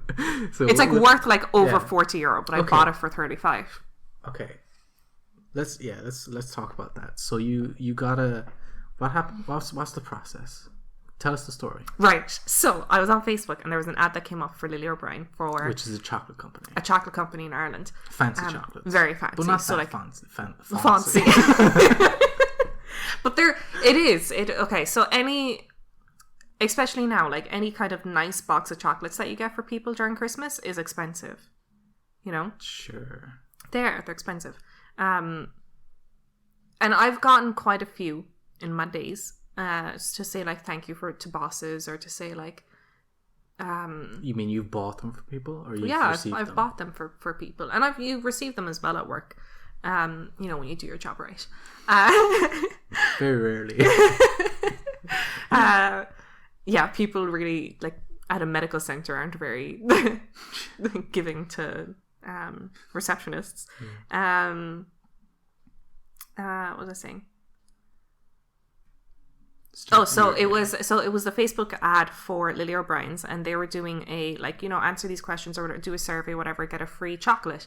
So
it's like worth like over €40, but I bought it for 35.
Okay. Let's talk about that. So you gotta, what happened? What's the process? Tell us the story.
Right. So I was on Facebook and there was an ad that came up for Lily O'Brien
which is a chocolate company.
A chocolate company in Ireland.
Fancy chocolates.
Very fancy.
But not
so
that
like
fancy.
But it is. Okay, so especially now, like any kind of nice box of chocolates that you get for people during Christmas is expensive. You know?
Sure.
They're expensive. And I've gotten quite a few in my days. To say like thank you to bosses, or to say like
you mean you've bought them for people, or you've received
I've
them?
bought them for people, and you've received them as well at work, when you do your job right.
Very rarely.
People really, like, at a medical center aren't very giving to receptionists. What was I saying? It was the Facebook ad for Lily O'Brien's, and they were doing a, like, answer these questions or do a survey, whatever, get a free chocolate,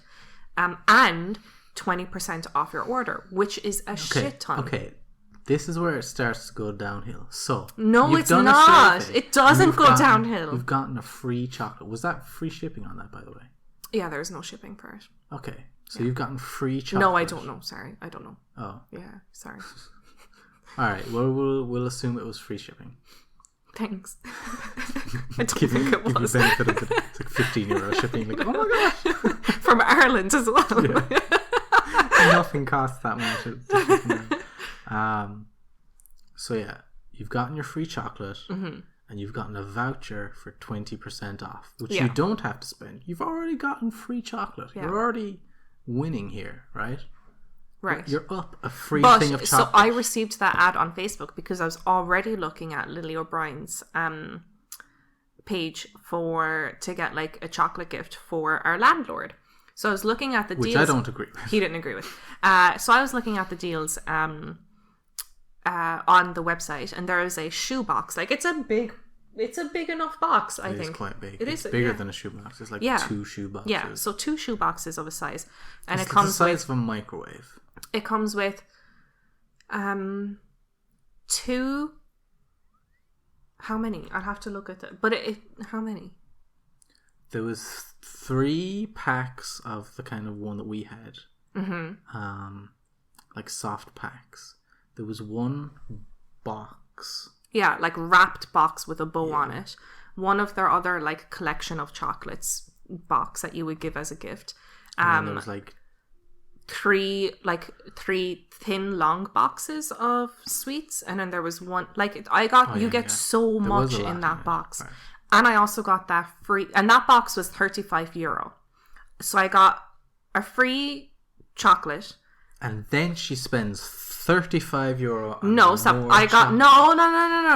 and 20% off your order, which is a shit ton.
Okay, this is where it starts to go downhill. So
no, it's not. It doesn't go downhill.
You've gotten a free chocolate. Was that free shipping on that, by the way?
Yeah, there's no shipping for it.
Okay, so you've gotten free chocolate.
No, I don't know. Sorry, I don't know.
Oh,
yeah, sorry.
All right, well, we'll assume it was free shipping.
Thanks. I don't think it was.
Give you benefit of it. It's like €15 shipping. Like, oh my gosh.
From Ireland as well.
Yeah. Nothing costs that much. So yeah, you've gotten your free chocolate, and you've gotten a voucher for 20% off, which you don't have to spend. You've already gotten free chocolate. Yeah. You're already winning here, right?
Right.
You're up a free thing of chocolate.
So I received that ad on Facebook because I was already looking at Lily O'Brien's page to get like a chocolate gift for our landlord. So I was looking at the deals.
Which I don't agree with.
He didn't agree with. So I was looking at the deals on the website, and there is a shoebox. Like, it's a big enough box, I think.
It is quite big.
It's
bigger than a shoebox. It's like 2 shoeboxes.
Yeah, so 2 shoeboxes of a size. And
it comes the size of a microwave.
It comes with 2... How many? I'll have to look at it. But how many?
There was 3 packs of the kind of one that we had. Mm-hmm. Like soft packs. There was 1 box. Yeah, like wrapped box with a bow on it. One of their other like collection of chocolates box that you would give as a gift. And then there was like 3 thin long boxes of sweets, and then there was one like I got so much in that box. Right. And I also got that free, and that box was €35. So I got a free chocolate. And then she spends €35 on
no, stop. I got no.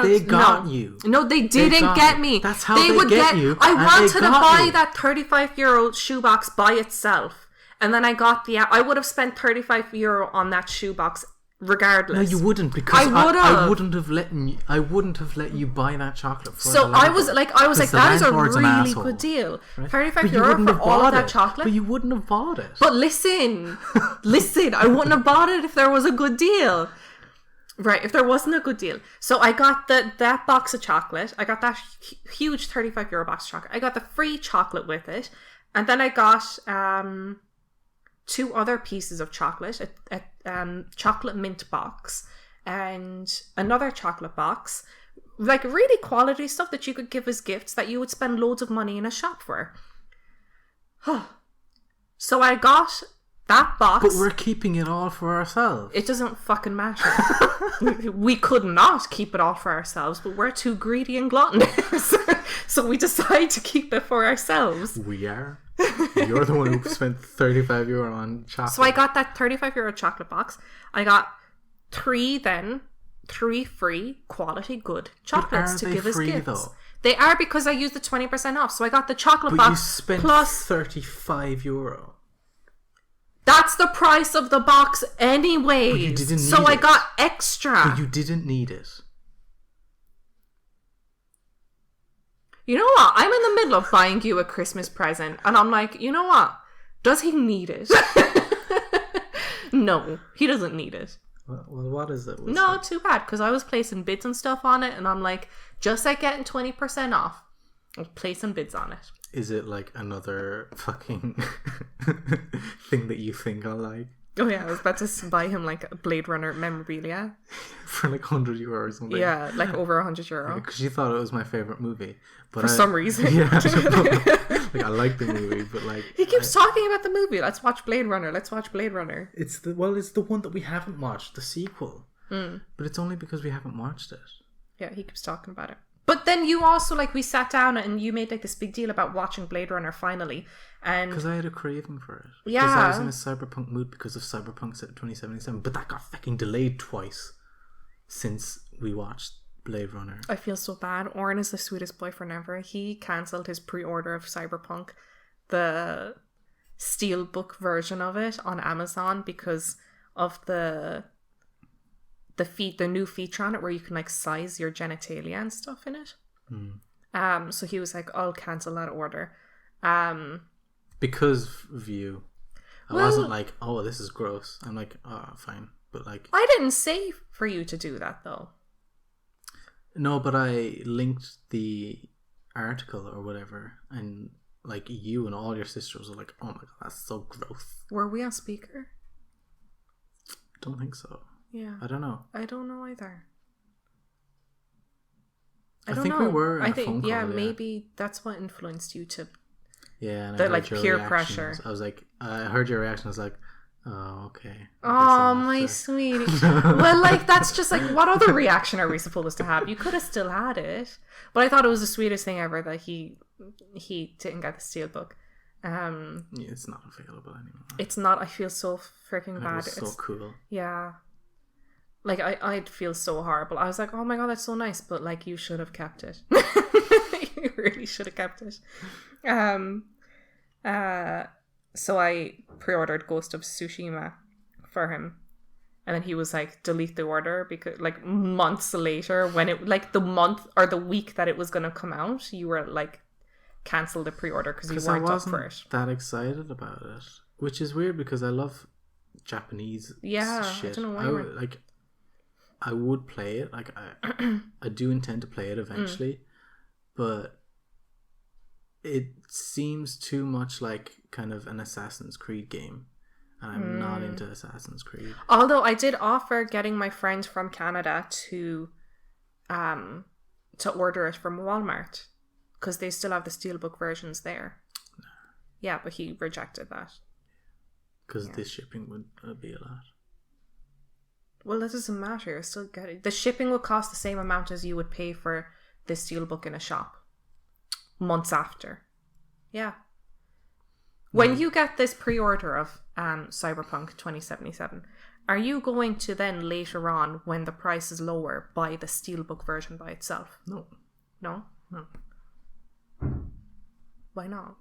They got you.
No, they didn't get me.
That's how they would get you.
I wanted to buy that €35 shoebox by itself, and then I got I would have spent €35 on that shoebox regardless.
No, you wouldn't, because I wouldn't have let you buy that chocolate.
So I was like, that is a really good deal. Right? €35 for all of that chocolate.
But you wouldn't have bought it.
But listen, I wouldn't have bought it if there was a good deal. Right, if there wasn't a good deal. So I got that box of chocolate. I got that huge €35 box of chocolate. I got the free chocolate with it. And then I got 2 other pieces of chocolate, a chocolate mint box and another chocolate box, like really quality stuff that you could give as gifts that you would spend loads of money in a shop for. So I got that box.
But we're keeping it all for ourselves.
It doesn't fucking matter. We could not keep it all for ourselves, but we're too greedy and gluttonous. So we decide to keep it for ourselves.
We are. You're the one who spent €35 on chocolate.
So I got that €35 chocolate box. I got 3 free quality good chocolates to give as gifts. Though? They are, because I used the 20% off. So I got the chocolate box.
But you spent plus €35.
That's the price of the box anyway.
You didn't need
so I got extra.
But you didn't need it.
You know what? I'm in the middle of buying you a Christmas present, and I'm like, you know what? Does he need it? No, he doesn't need it.
Well, what is it?
No, too bad, because I was placing bids and stuff on it, and I'm like, just like getting 20% off, I'm placing bids on it.
Is it like another fucking thing that you think I like?
Oh yeah, I was about to buy him like a Blade Runner memorabilia
for like €100 or something.
Yeah, like over €100.
Because you thought it was my favorite movie, but
for some reason.
Yeah, like I like the movie, but like
he keeps talking about the movie. Let's watch Blade Runner. Let's watch Blade Runner.
It's the one that we haven't watched, the sequel. But it's only because we haven't watched it.
Yeah, he keeps talking about it. But then you also, like, we sat down and you made like this big deal about watching Blade Runner finally, and
because I had a craving for it.
Yeah,
because I was in a cyberpunk mood because of Cyberpunk 2077, but that got fucking delayed twice since we watched Blade Runner.
I feel so bad. Oren is the sweetest boyfriend ever. He cancelled his pre-order of Cyberpunk, the steelbook version of it, on Amazon because of the new feature on it where you can like size your genitalia and stuff in it. So he was like, I'll cancel that order.
Because of you. I wasn't like, oh, this is gross. I'm like, oh, fine. But like,
I didn't say for you to do that though.
No, but I linked the article or whatever, and like you and all your sisters were like, oh my god, that's so gross.
Were we on speaker?
Don't think so.
Yeah.
I don't know.
I don't know either.
I think we were in a phone call,
yeah, maybe that's what influenced you to.
Yeah, and
the
I
like
heard
peer
your
pressure.
I was like, I heard your reaction. I was like, oh, okay.
Oh, my sweetie. Well, like, that's just like, what other reaction are we supposed to have? You could have still had it. But I thought it was the sweetest thing ever that he didn't get the steelbook.
Yeah, it's not available anymore.
It's not. I feel so freaking bad.
It was so cool.
Yeah. Like, I'd feel so horrible. I was like, oh my god, that's so nice. But, like, you should have kept it. You really should have kept it. So I pre-ordered Ghost of Tsushima for him. And then he was like, delete the order, because like months later, when it, like the month or the week that it was going to come out, you were like, cancel the pre-order because you weren't up for it.
That excited about it, which is weird because I love Japanese shit.
I don't know why
I would play it. Like I do intend to play it eventually, but it seems too much like kind of an Assassin's Creed game, and I'm not into Assassin's Creed.
Although I did offer getting my friend from Canada to order it from Walmart because they still have the steelbook versions there. No. Yeah, but he rejected that
because the shipping would be a lot.
Well, that doesn't matter. You're still getting the shipping would cost the same amount as you would pay for the steelbook in a shop months after. Yeah. When you get this pre-order of Cyberpunk 2077, are you going to then later on, when the price is lower, buy the steelbook version by itself?
No.
No?
No.
Why not?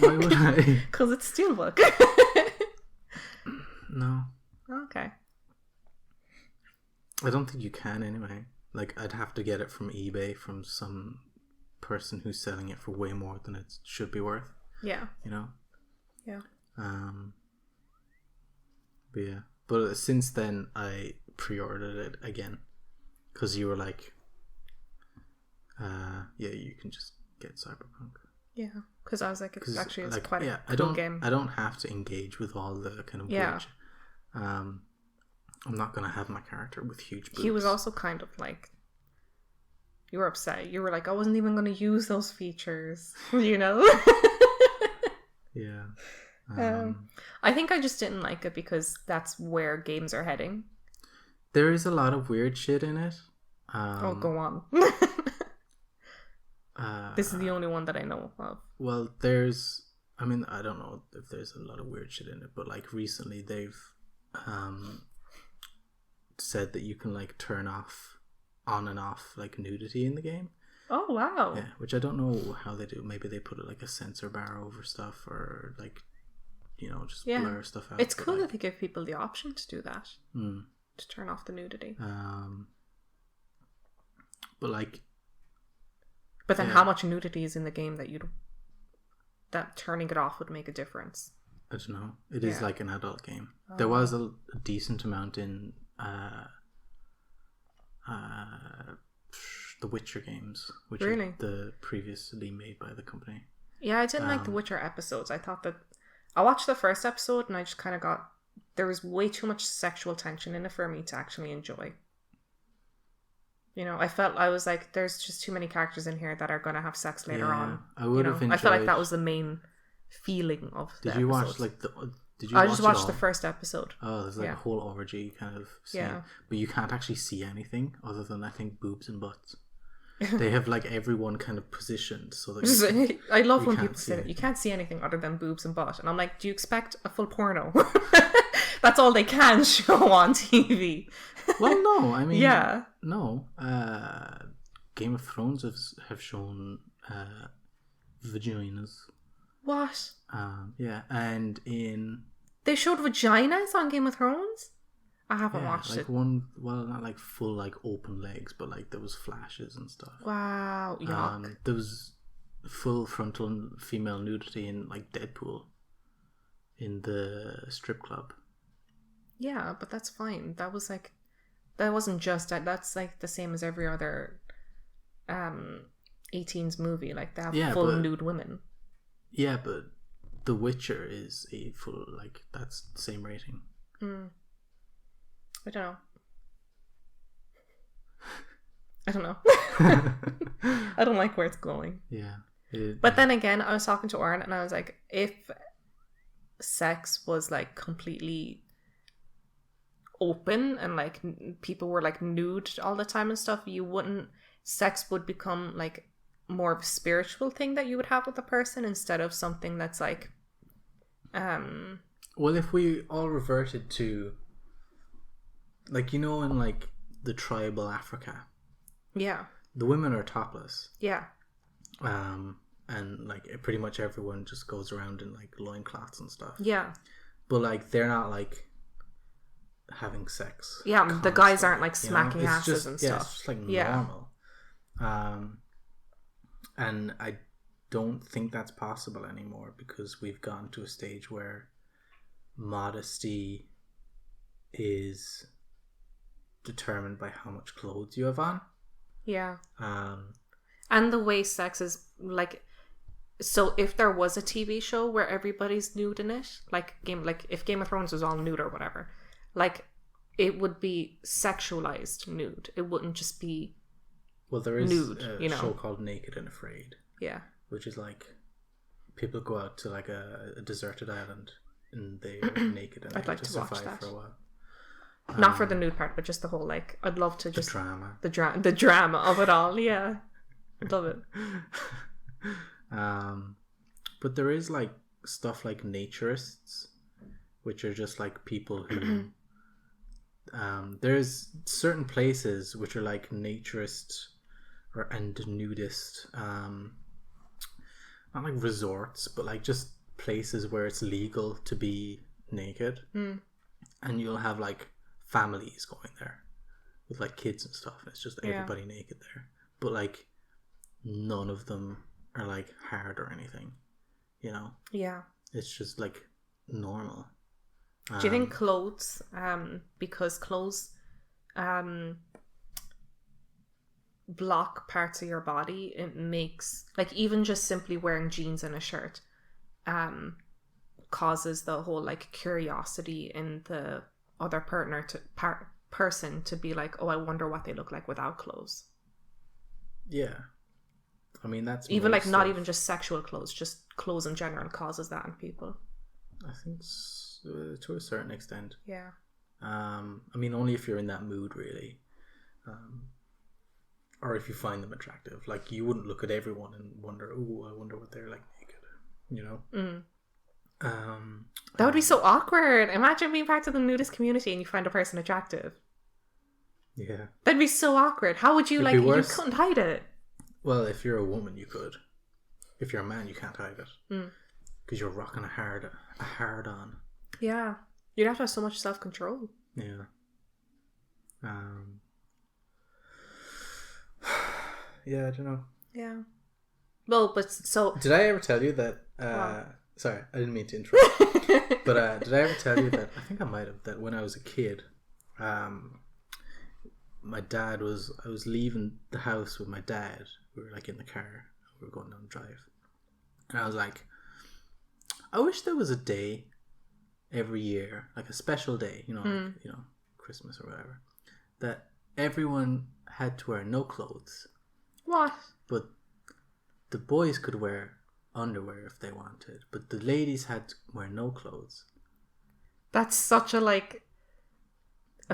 Why would I?
Because it's steelbook.
No.
Okay.
I don't think you can anyway. Like, I'd have to get it from eBay from some person who's selling it for way more than it should be worth.
Yeah.
You know?
Yeah.
But yeah. But since then, I pre-ordered it again. Because you were like, yeah, you can just get Cyberpunk.
Yeah. Because I was like, it's actually
like,
quite a cool game.
I don't have to engage with all the kind of witch. I'm not going to have my character with huge boobs.
He was also kind of like, you were upset. You were like, I wasn't even going to use those features, you know?
Yeah.
I think I just didn't like it because that's where games are heading.
There is a lot of weird shit in it.
Go on. This is the only one that I know of.
Well, I don't know if there's a lot of weird shit in it, but like recently they've said that you can like turn on and off like nudity in the game.
Oh wow.
Yeah, which I don't know how they do. Maybe they put like a censor bar over stuff, or like, you know, just blur stuff out.
It's cool that they give people the option to do that. To turn off the nudity.
But like,
how much nudity is in the game that turning it off would make a difference?
I don't know. It is like an adult game. There was a decent amount in the Witcher games, which are the previously made by the company.
Yeah, I didn't like the Witcher episodes. I thought that I watched the first episode and I just kind of got, there was way too much sexual tension in it for me to actually enjoy. You know, I was like, there's just too many characters in here that are going to have sex later on.
I would have enjoyed.
I felt like that was the main feeling of the
Did you
episodes.
watch like the?
I just watched the first episode.
Oh, there's like a whole orgy kind of scene. Yeah. But you can't actually see anything other than, I think, boobs and butts. They have like everyone kind of positioned so that
I love when people say that you can't see anything other than boobs and butt, and I'm like, do you expect a full porno? That's all they can show on TV.
Well, no, I mean, no. Game of Thrones have shown vaginas.
What?
Yeah, and
they showed vaginas on Game of Thrones? I haven't watched
like
it.
Not like full like open legs, but like there was flashes and stuff.
Wow, yuck.
There was full frontal female nudity in like Deadpool in the strip club.
Yeah, but that's fine. That wasn't just that. That's like the same as every other 18s movie. Like they have full nude women.
Yeah, but The Witcher is a full, like, that's the same rating.
I don't know. I don't like where it's going.
Yeah.
But then again, I was talking to Oren and I was like, if sex was like completely open and like people were like nude all the time and stuff, sex would become like more of a spiritual thing that you would have with a person instead of something that's like
well, if we all reverted to like, you know, in like the tribal Africa, the women are topless, and like pretty much everyone just goes around in like loincloths and stuff, but like they're not like having sex,
the guys aren't like smacking asses and stuff.
It's just like normal. And I don't think that's possible anymore because we've gone to a stage where modesty is determined by how much clothes you have on.
Yeah. And the way sex is like, so if there was a TV show where everybody's nude in it, like if Game of Thrones was all nude or whatever, like it would be sexualized nude. It wouldn't just be
there is
nude,
a show called Naked and Afraid.
Yeah.
Which is like people go out to like a deserted island and they're naked and
I'd like
to
to watch
survive
that
for a while.
Not for the nude part, but just the whole like I'd love to just
the drama.
The drama of it all. Yeah, I'd love it.
But there is like stuff like naturists, which are just like people who there's certain places which are like naturist and nudist, not like resorts, but like just places where it's legal to be naked, and you'll have like families going there with like kids and stuff, and it's just everybody naked there, but like none of them are like hard or anything, you know. It's just like normal.
Do you think clothes, because clothes block parts of your body, it makes like even just simply wearing jeans and a shirt causes the whole like curiosity in the other person to be like, oh, I wonder what they look like without clothes.
I mean, that's
even like not even just sexual clothes, just clothes in general causes that in people.
I think to a certain extent.
I
mean, only if you're in that mood, really, or if you find them attractive. Like, you wouldn't look at everyone and wonder, oh, I wonder what they're like naked, you know.
That would be so awkward. Imagine being part of the nudist community and you find a person attractive.
Yeah,
that'd be so awkward. How would you like? You couldn't hide it.
Well, if you're a woman, you could. If you're a man, you can't hide it because you're rocking a hard on.
Yeah, you'd have to have so much self-control.
Yeah. Yeah, I don't know.
Yeah. Well, but so
did I ever tell you that? Sorry, I didn't mean to interrupt. But did I ever tell you that? I think I might have. That when I was a kid, my dad was. I was leaving the house with my dad. We were like in the car. We were going down the drive, and I was like, I wish there was a day every year, like a special day, like, Christmas or whatever, that everyone had to wear no clothes.
What?
But the boys could wear underwear if they wanted, but the ladies had to wear no clothes.
That's such a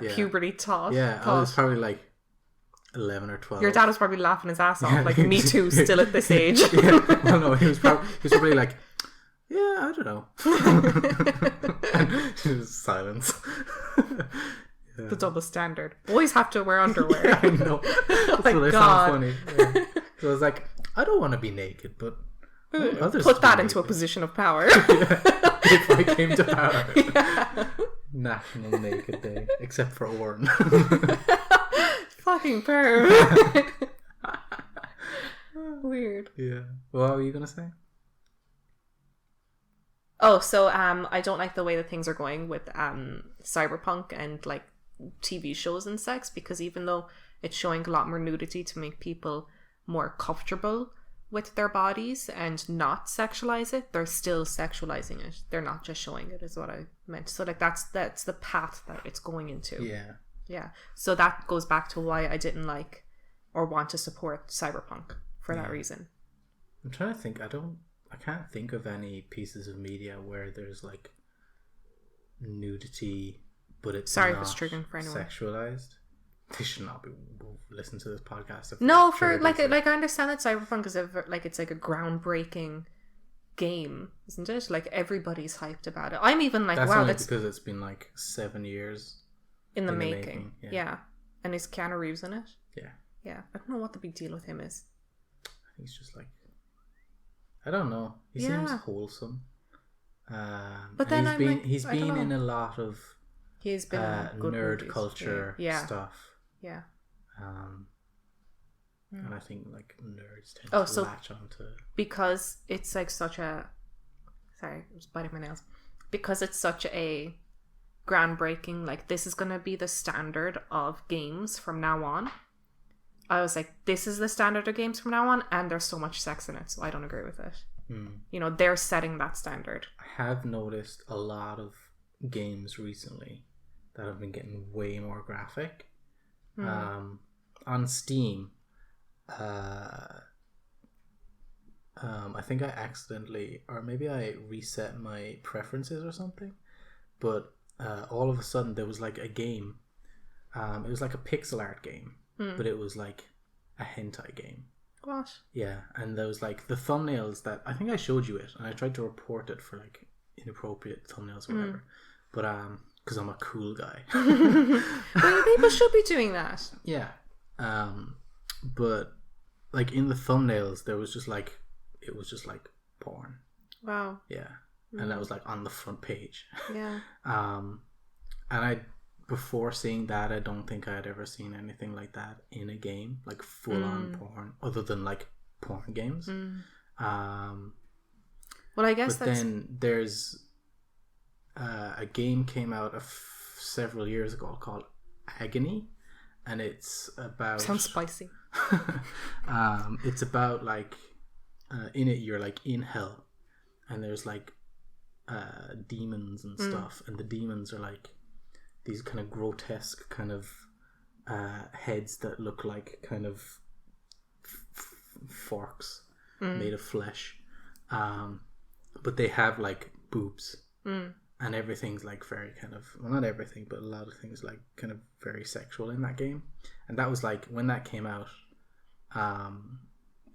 puberty thought.
Yeah, I was probably like 11 or 12.
Your dad was probably laughing his ass off, like, me too, still at this age.
Yeah. Well, no, he was probably like, yeah, I don't know. And just silence. Yeah.
The double standard. Boys have to wear underwear.
Yeah, I know. That's what I found funny. Yeah. So I was like, I don't want to be naked, but others
put that into a position of power.
Yeah. If I came to power. Yeah. National Naked Day, except for Oran.
Fucking perv. Weird.
Yeah. What were you gonna say?
Oh, so I don't like the way that things are going with Cyberpunk and like TV shows and sex, because even though it's showing a lot more nudity to make people more comfortable with their bodies and not sexualize it, they're still sexualizing it. They're not just showing it, is what I meant. So like that's the path that it's going into.
Yeah.
Yeah. So that goes back to why I didn't like or want to support Cyberpunk for that reason.
I'm trying to think. I can't think of any pieces of media where there's like nudity, but it's
sorry
not
if it's triggering for anyone.
Sexualized. They should not be listen to this podcast.
No, for like I understand that Cyberpunk is it's like a groundbreaking game, isn't it? Like everybody's hyped about it. I'm even like,
that's
wow,
only
that's
because it's been like 7 years
in the making. Yeah. And is Keanu Reeves in it? Yeah. I don't know what the big deal with him is.
I think he's just like, I don't know. He seems wholesome. But then he's been in a lot of nerd culture stuff.
Yeah.
And I think like nerds tend to latch onto, because
it's like such a, sorry, I was biting my nails, because it's such a groundbreaking, like this is going to be the standard of games from now on. I was like, this is the standard of games from now on, and there's so much sex in it, so I don't agree with it. They're setting that standard.
I have noticed a lot of games recently that have been getting way more graphic. On Steam, I think I accidentally, or maybe I reset my preferences or something, but all of a sudden there was like a game. It was like a pixel art game, but it was like a hentai game.
What?
Yeah, and there was like the thumbnails that I think I showed you it, and I tried to report it for like inappropriate thumbnails or whatever. But because I'm a cool guy.
Well, people should be doing that.
Yeah. But like in the thumbnails there was just like, it was just like porn.
Wow.
Yeah. And that was like on the front page.
Yeah.
And before seeing that, I don't think I had ever seen anything like that in a game, like full on porn, other than like porn games.
Well, I guess
then there's a game came out several years ago called Agony, and it's about,
sounds spicy.
It's about like in it you're like in hell, and there's like demons and stuff, and the demons are like these kind of grotesque kind of heads that look like kind of forks made of flesh, but they have like boobs, and everything's like very kind of, well, not everything, but a lot of things like kind of very sexual in that game. And that was like, when that came out,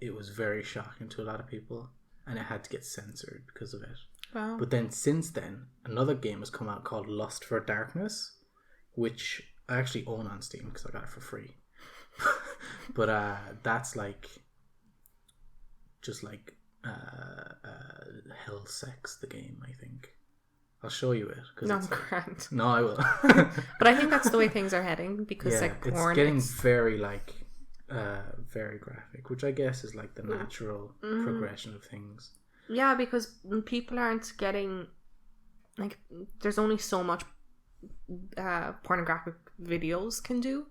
it was very shocking to a lot of people, and it had to get censored because of it.
Wow.
But then since then, another game has come out called Lust for Darkness, which I actually own on Steam because I got it for free. But that's like just like hell sex, the game, I think. I'll show you it.
No, grand.
No, I will.
But I think that's the way things are heading, because like porn,
it's getting very like very graphic, which I guess is like the natural progression of things.
Yeah, because people aren't getting like there's only so much pornographic videos can do.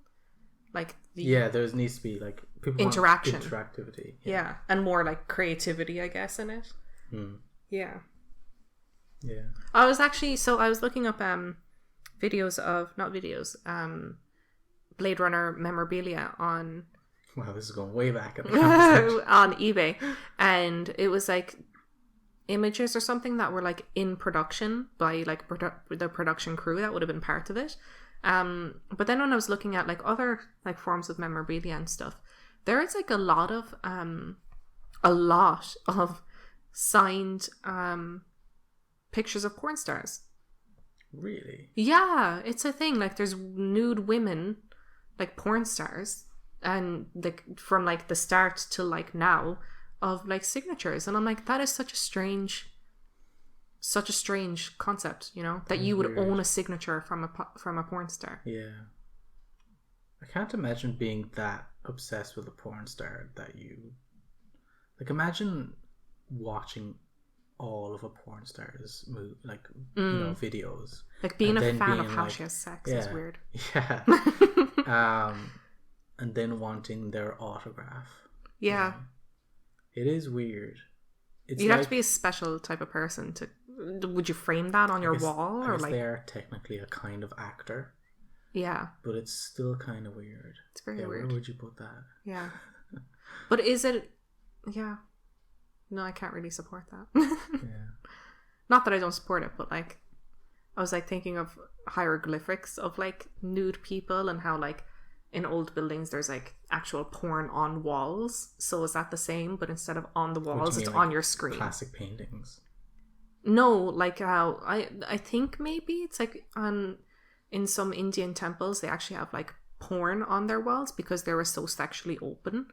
Like
there needs to be like
interaction,
interactivity.
Yeah, and more like creativity, I guess, in it. Yeah. I was looking up Blade Runner memorabilia on.
Wow, this is going way back
on eBay, and it was like images or something that were like in production by like the production crew that would have been part of it. But then when I was looking at like other like forms of memorabilia and stuff, there is like a lot of signed pictures of porn stars.
Really?
Yeah, it's a thing. Like there's nude women, like porn stars, and like from like the start to like now of like signatures, and I'm like, that is such a strange concept, you know, that you would own a signature from a porn star.
Yeah, I can't imagine being that obsessed with a porn star that you like. Imagine watching all of a porn star's videos,
like being a fan of how she has sex is weird.
And then wanting their autograph.
Yeah.
It is weird.
You'd have to be a special type of person to. Would you frame that on your wall, or like?
They are technically a kind of actor.
Yeah.
But it's still kind of weird.
It's very weird.
Where would you put that?
Yeah. But is it? Yeah. No, I can't really support that.
Yeah.
Not that I don't support it, but like, I was like thinking of hieroglyphics of like nude people and how like in old buildings there's like actual porn on walls. So is that the same? But instead of on the walls, it's on your screen.
Classic paintings.
No, like how I think maybe it's like in some Indian temples they actually have like porn on their walls because they were so sexually open.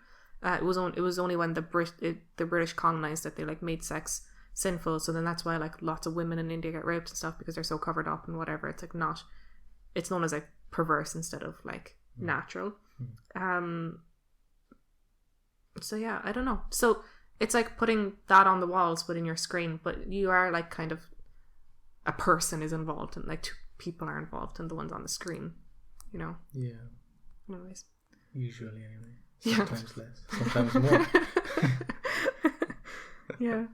It was only when the British colonized that they like made sex sinful. So then that's why like lots of women in India get raped and stuff because they're so covered up and whatever. It's like not. It's known as like perverse instead of like natural. So yeah, I don't know. So it's like putting that on the walls but in your screen, but you are like kind of a person is involved and like two people are involved and the ones on the screen, you know.
Yeah.
Anyways.
Usually anyway. Sometimes less. Sometimes more.
Yeah.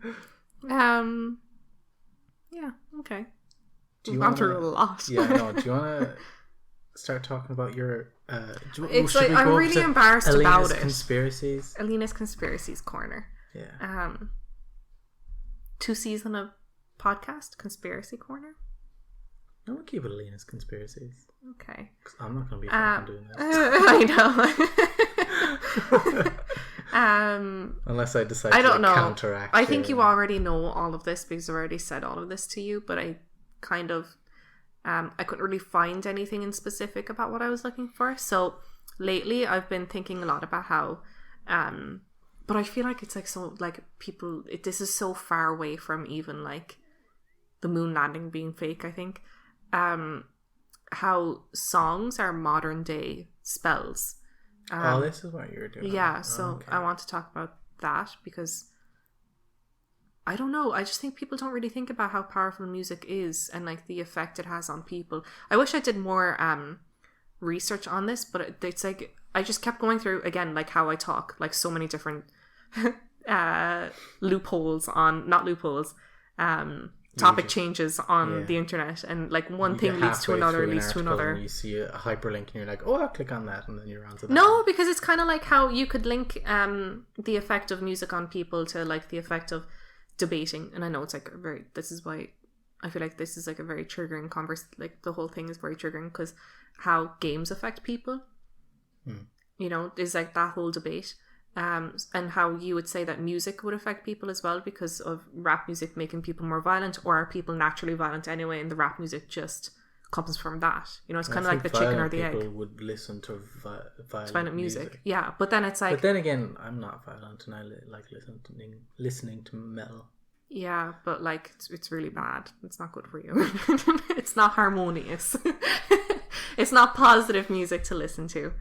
Yeah, okay. We've gone through a lot.
Yeah, no. Do you wanna start talking about your
it's like I'm really embarrassed about it.
Conspiracies.
Elina's Conspiracies corner.
Yeah.
2 season of podcast Conspiracy Corner.
No, we'll keep it Elina's Conspiracies.
Okay.
I'm not going to be fucking doing this.
I know.
Unless I decide to counteract.
I think you already know all of this because I've already said all of this to you, but I kind of I couldn't really find anything in specific about what I was looking for. So lately I've been thinking a lot about how but I feel like it's like so like people this is so far away from even like the moon landing being fake, I think. How songs are modern day spells.
This is what you're doing.
Yeah, so okay. I want to talk about that because I don't know. I just think people don't really think about how powerful music is and like the effect it has on people. I wish I did more research on this, but it's like I just kept going through again like how I talk, like so many different topic changes on the internet, and like one thing leads to another.
And you see a hyperlink and you're like, oh, I'll click on that, and then you're onto that.
No, because it's kind of like how you could link the effect of music on people to like the effect of debating. And I know it's like this is why I feel like this is like a very triggering like the whole thing is very triggering because how games affect people, you know, is like that whole debate. And how you would say that music would affect people as well because of rap music making people more violent, or are people naturally violent anyway and the rap music just comes from that, you know. It's kind of like the chicken or the egg.
People would listen to
violent music. Yeah, but then it's like,
but then again, I'm not violent and I like listening to metal.
Yeah, but like it's really bad. It's not good for you. It's not harmonious. It's not positive music to listen to.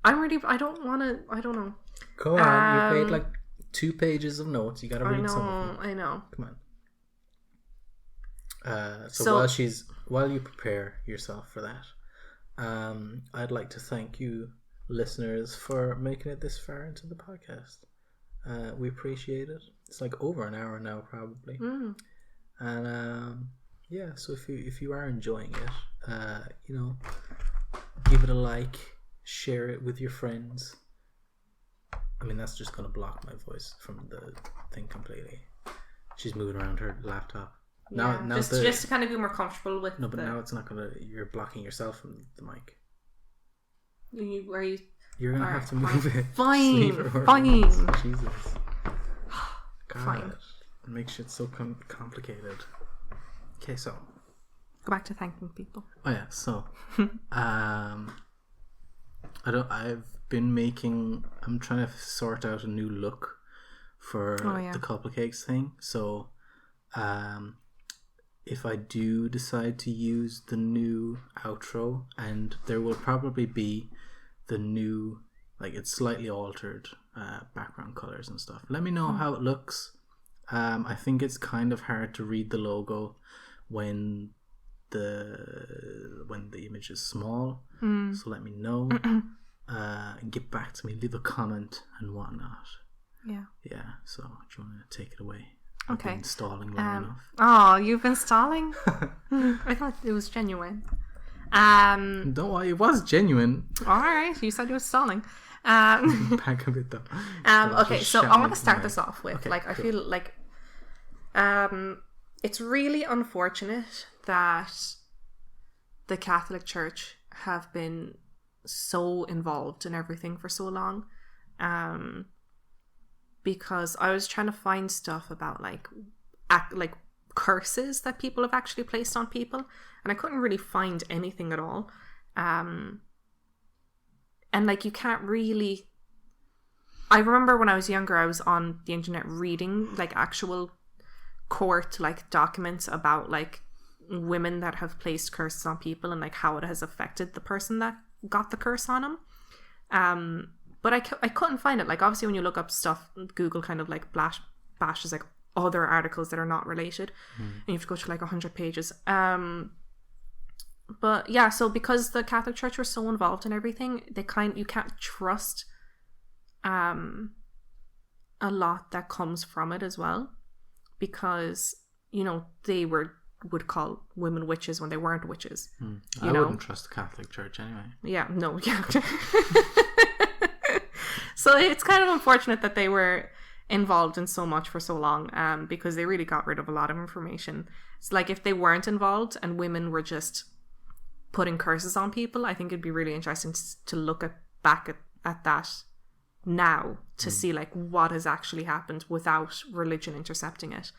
I don't know.
Go on, you made like 2 pages of notes. You gotta read some of them.
I know.
Come on. So while you prepare yourself for that, I'd like to thank you, listeners, for making it this far into the podcast. We appreciate it. It's like over an hour now, probably. And yeah, so if you are enjoying it, give it a like, share it with your friends. I mean, that's just going to block my voice from the thing completely. She's moving around her laptop. Now
just to kind of be more comfortable with.
No, but now it's not going to. You're blocking yourself from the mic. You're going to have to move it.
Fine.
Jesus. God,
Fine.
It makes shit so complicated. Okay, so
go back to thanking people.
Oh yeah, so I'm trying to sort out a new look for the couple cakes thing. So if I do decide to use the new outro, and there will probably be the new, like, it's slightly altered background colors and stuff. Let me know how it looks. I think it's kind of hard to read the logo when the image is small. So let me know. Get back to me, leave a comment and whatnot. Yeah, so do you want to take it away?
Okay.
I've been stalling long enough.
Oh, you've been stalling? I thought it was genuine.
Don't worry, it was genuine.
Alright, you said it was stalling.
Back a bit though.
Okay, so I want to start this off with, I feel like it's really unfortunate that the Catholic Church have been so involved in everything for so long, because I was trying to find stuff about like curses that people have actually placed on people, and I couldn't really find anything at all. And like, you can't really. I remember when I was younger, I was on the internet reading like actual court like documents about like women that have placed curses on people and like how it has affected the person that got the curse on them. But I couldn't find it. Like, obviously when you look up stuff, Google kind of like bashes like other articles that are not related, and you have to go through like 100 pages. But yeah, so because the Catholic Church was so involved in everything, you can't trust a lot that comes from it as well, because they would call women witches when they weren't witches.
I wouldn't trust the Catholic Church anyway.
Yeah, no, yeah. So it's kind of unfortunate that they were involved in so much for so long, because they really got rid of a lot of information. It's like, if they weren't involved and women were just putting curses on people, I think it'd be really interesting to look back at that now to see like what has actually happened without religion intercepting it.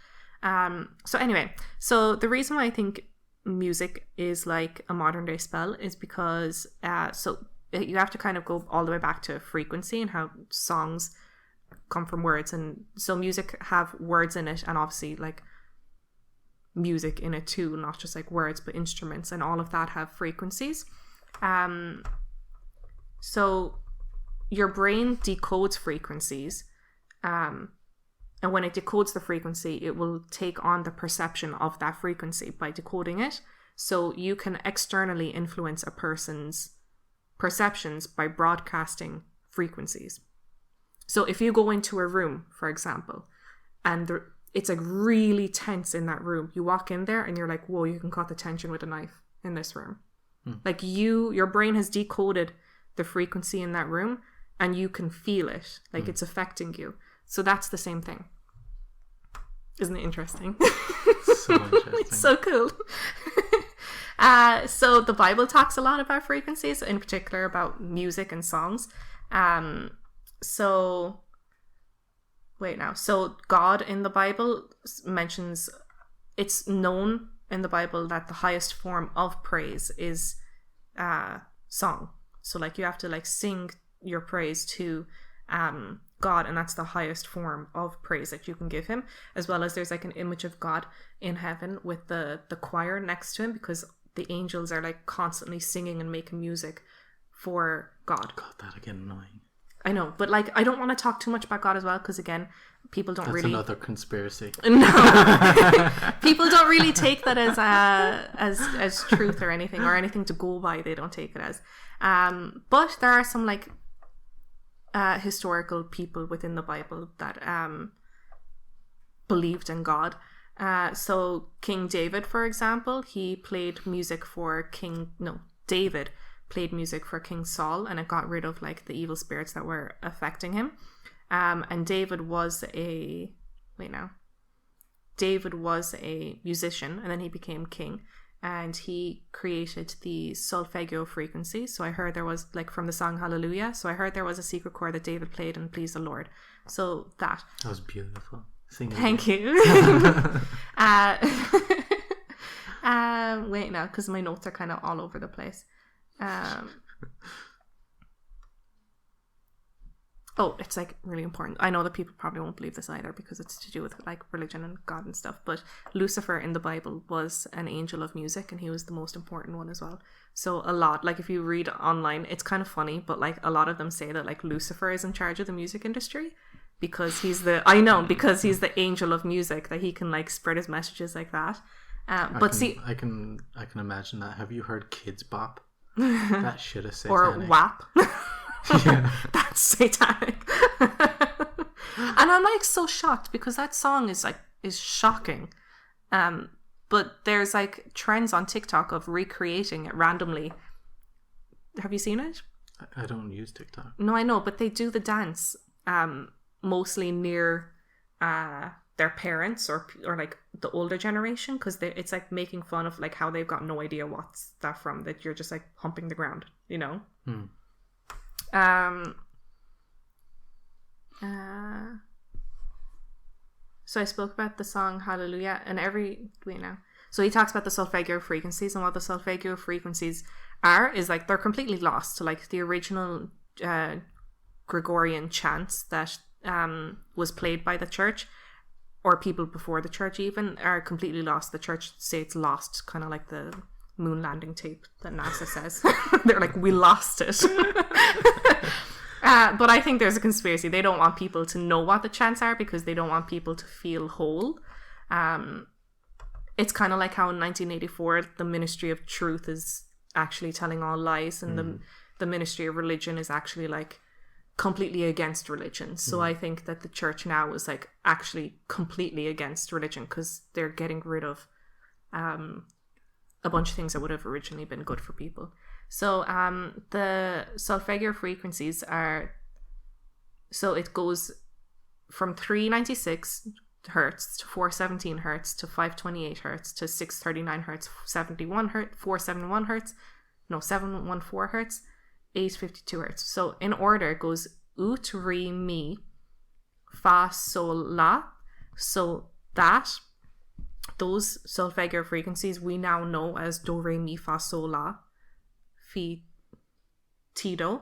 So anyway, so the reason why I think music is like a modern day spell is because so you have to kind of go all the way back to frequency and how songs come from words. And so music have words in it, and obviously like music in it too, not just like words but instruments, and all of that have frequencies. So your brain decodes frequencies, and when it decodes the frequency, it will take on the perception of that frequency by decoding it. So you can externally influence a person's perceptions by broadcasting frequencies. So if you go into a room, for example, and it's like really tense in that room, you walk in there and you're like, whoa, you can cut the tension with a knife in this room. Like, your brain has decoded the frequency in that room, and you can feel it, like it's affecting you. So that's the same thing. Isn't it interesting?
So interesting.
It's so cool. So the Bible talks a lot about frequencies, in particular about music and songs. So God in the Bible mentions, it's known in the Bible that the highest form of praise is song. So like, you have to like sing your praise to God, and that's the highest form of praise that you can give him. As well as there's like an image of God in heaven with the choir next to him, because the angels are like constantly singing and making music for God.
God, that'd get annoying.
I know, but like I don't want to talk too much about God as well, because again, people don't really.
That's another conspiracy.
No, people don't really take that as truth or anything to go by. They don't take it as. But there are some like historical people within the Bible that believed in God. So King David, for example, he played music for David played music for King Saul, and it got rid of like the evil spirits that were affecting him. And David was a musician, and then he became king, and he created the solfeggio frequency. So I heard there was like from the song Hallelujah. So I heard there was a secret chord that David played and pleased the Lord. So that
was beautiful.
Thank you. Wait now, because my notes are kind of all over the place. It's like really important. I know that people probably won't believe this either because it's to do with like religion and God and stuff, but Lucifer in the Bible was an angel of music, and he was the most important one as well. So a lot, like if you read online, it's kind of funny, but like a lot of them say that like Lucifer is in charge of the music industry because he's the angel of music, that he can like spread his messages like that. I can
imagine that. Have you heard Kids Bop? That shit is satanic.
Or WAP. Yeah. That's satanic. And I'm like so shocked because that song is shocking. But there's like trends on TikTok of recreating it randomly. Have you seen it?
I don't use TikTok.
No, I know, but they do the dance mostly near their parents or like the older generation, because it's like making fun of like how they've got no idea what's that from, that you're just like humping the ground, you know. So I spoke about the song Hallelujah, and so he talks about the solfeggio frequencies, and what the solfeggio frequencies is like they're completely lost to like the original Gregorian chants that was played by the church, or people before the church even, are completely lost. The church say it's lost, kind of like the moon landing tape that NASA says. They're like, we lost it. But I think there's a conspiracy. They don't want people to know what the chants are because they don't want people to feel whole. It's kind of like how in 1984 the Ministry of Truth is actually telling all lies, and the Ministry of Religion is actually like completely against religion. So I think that the church now is like actually completely against religion because they're getting rid of a bunch of things that would have originally been good for people. So the solfeggio frequencies it goes from 396 hertz to 417 hertz to 528 hertz to 639 hertz, 71 hertz, 471 hertz, 714 hertz, 852 hertz. So in order it goes ut, re, mi, fa, sol, la. So those solfeggio frequencies we now know as do, re, mi, fa, sol, la, fi, ti, do.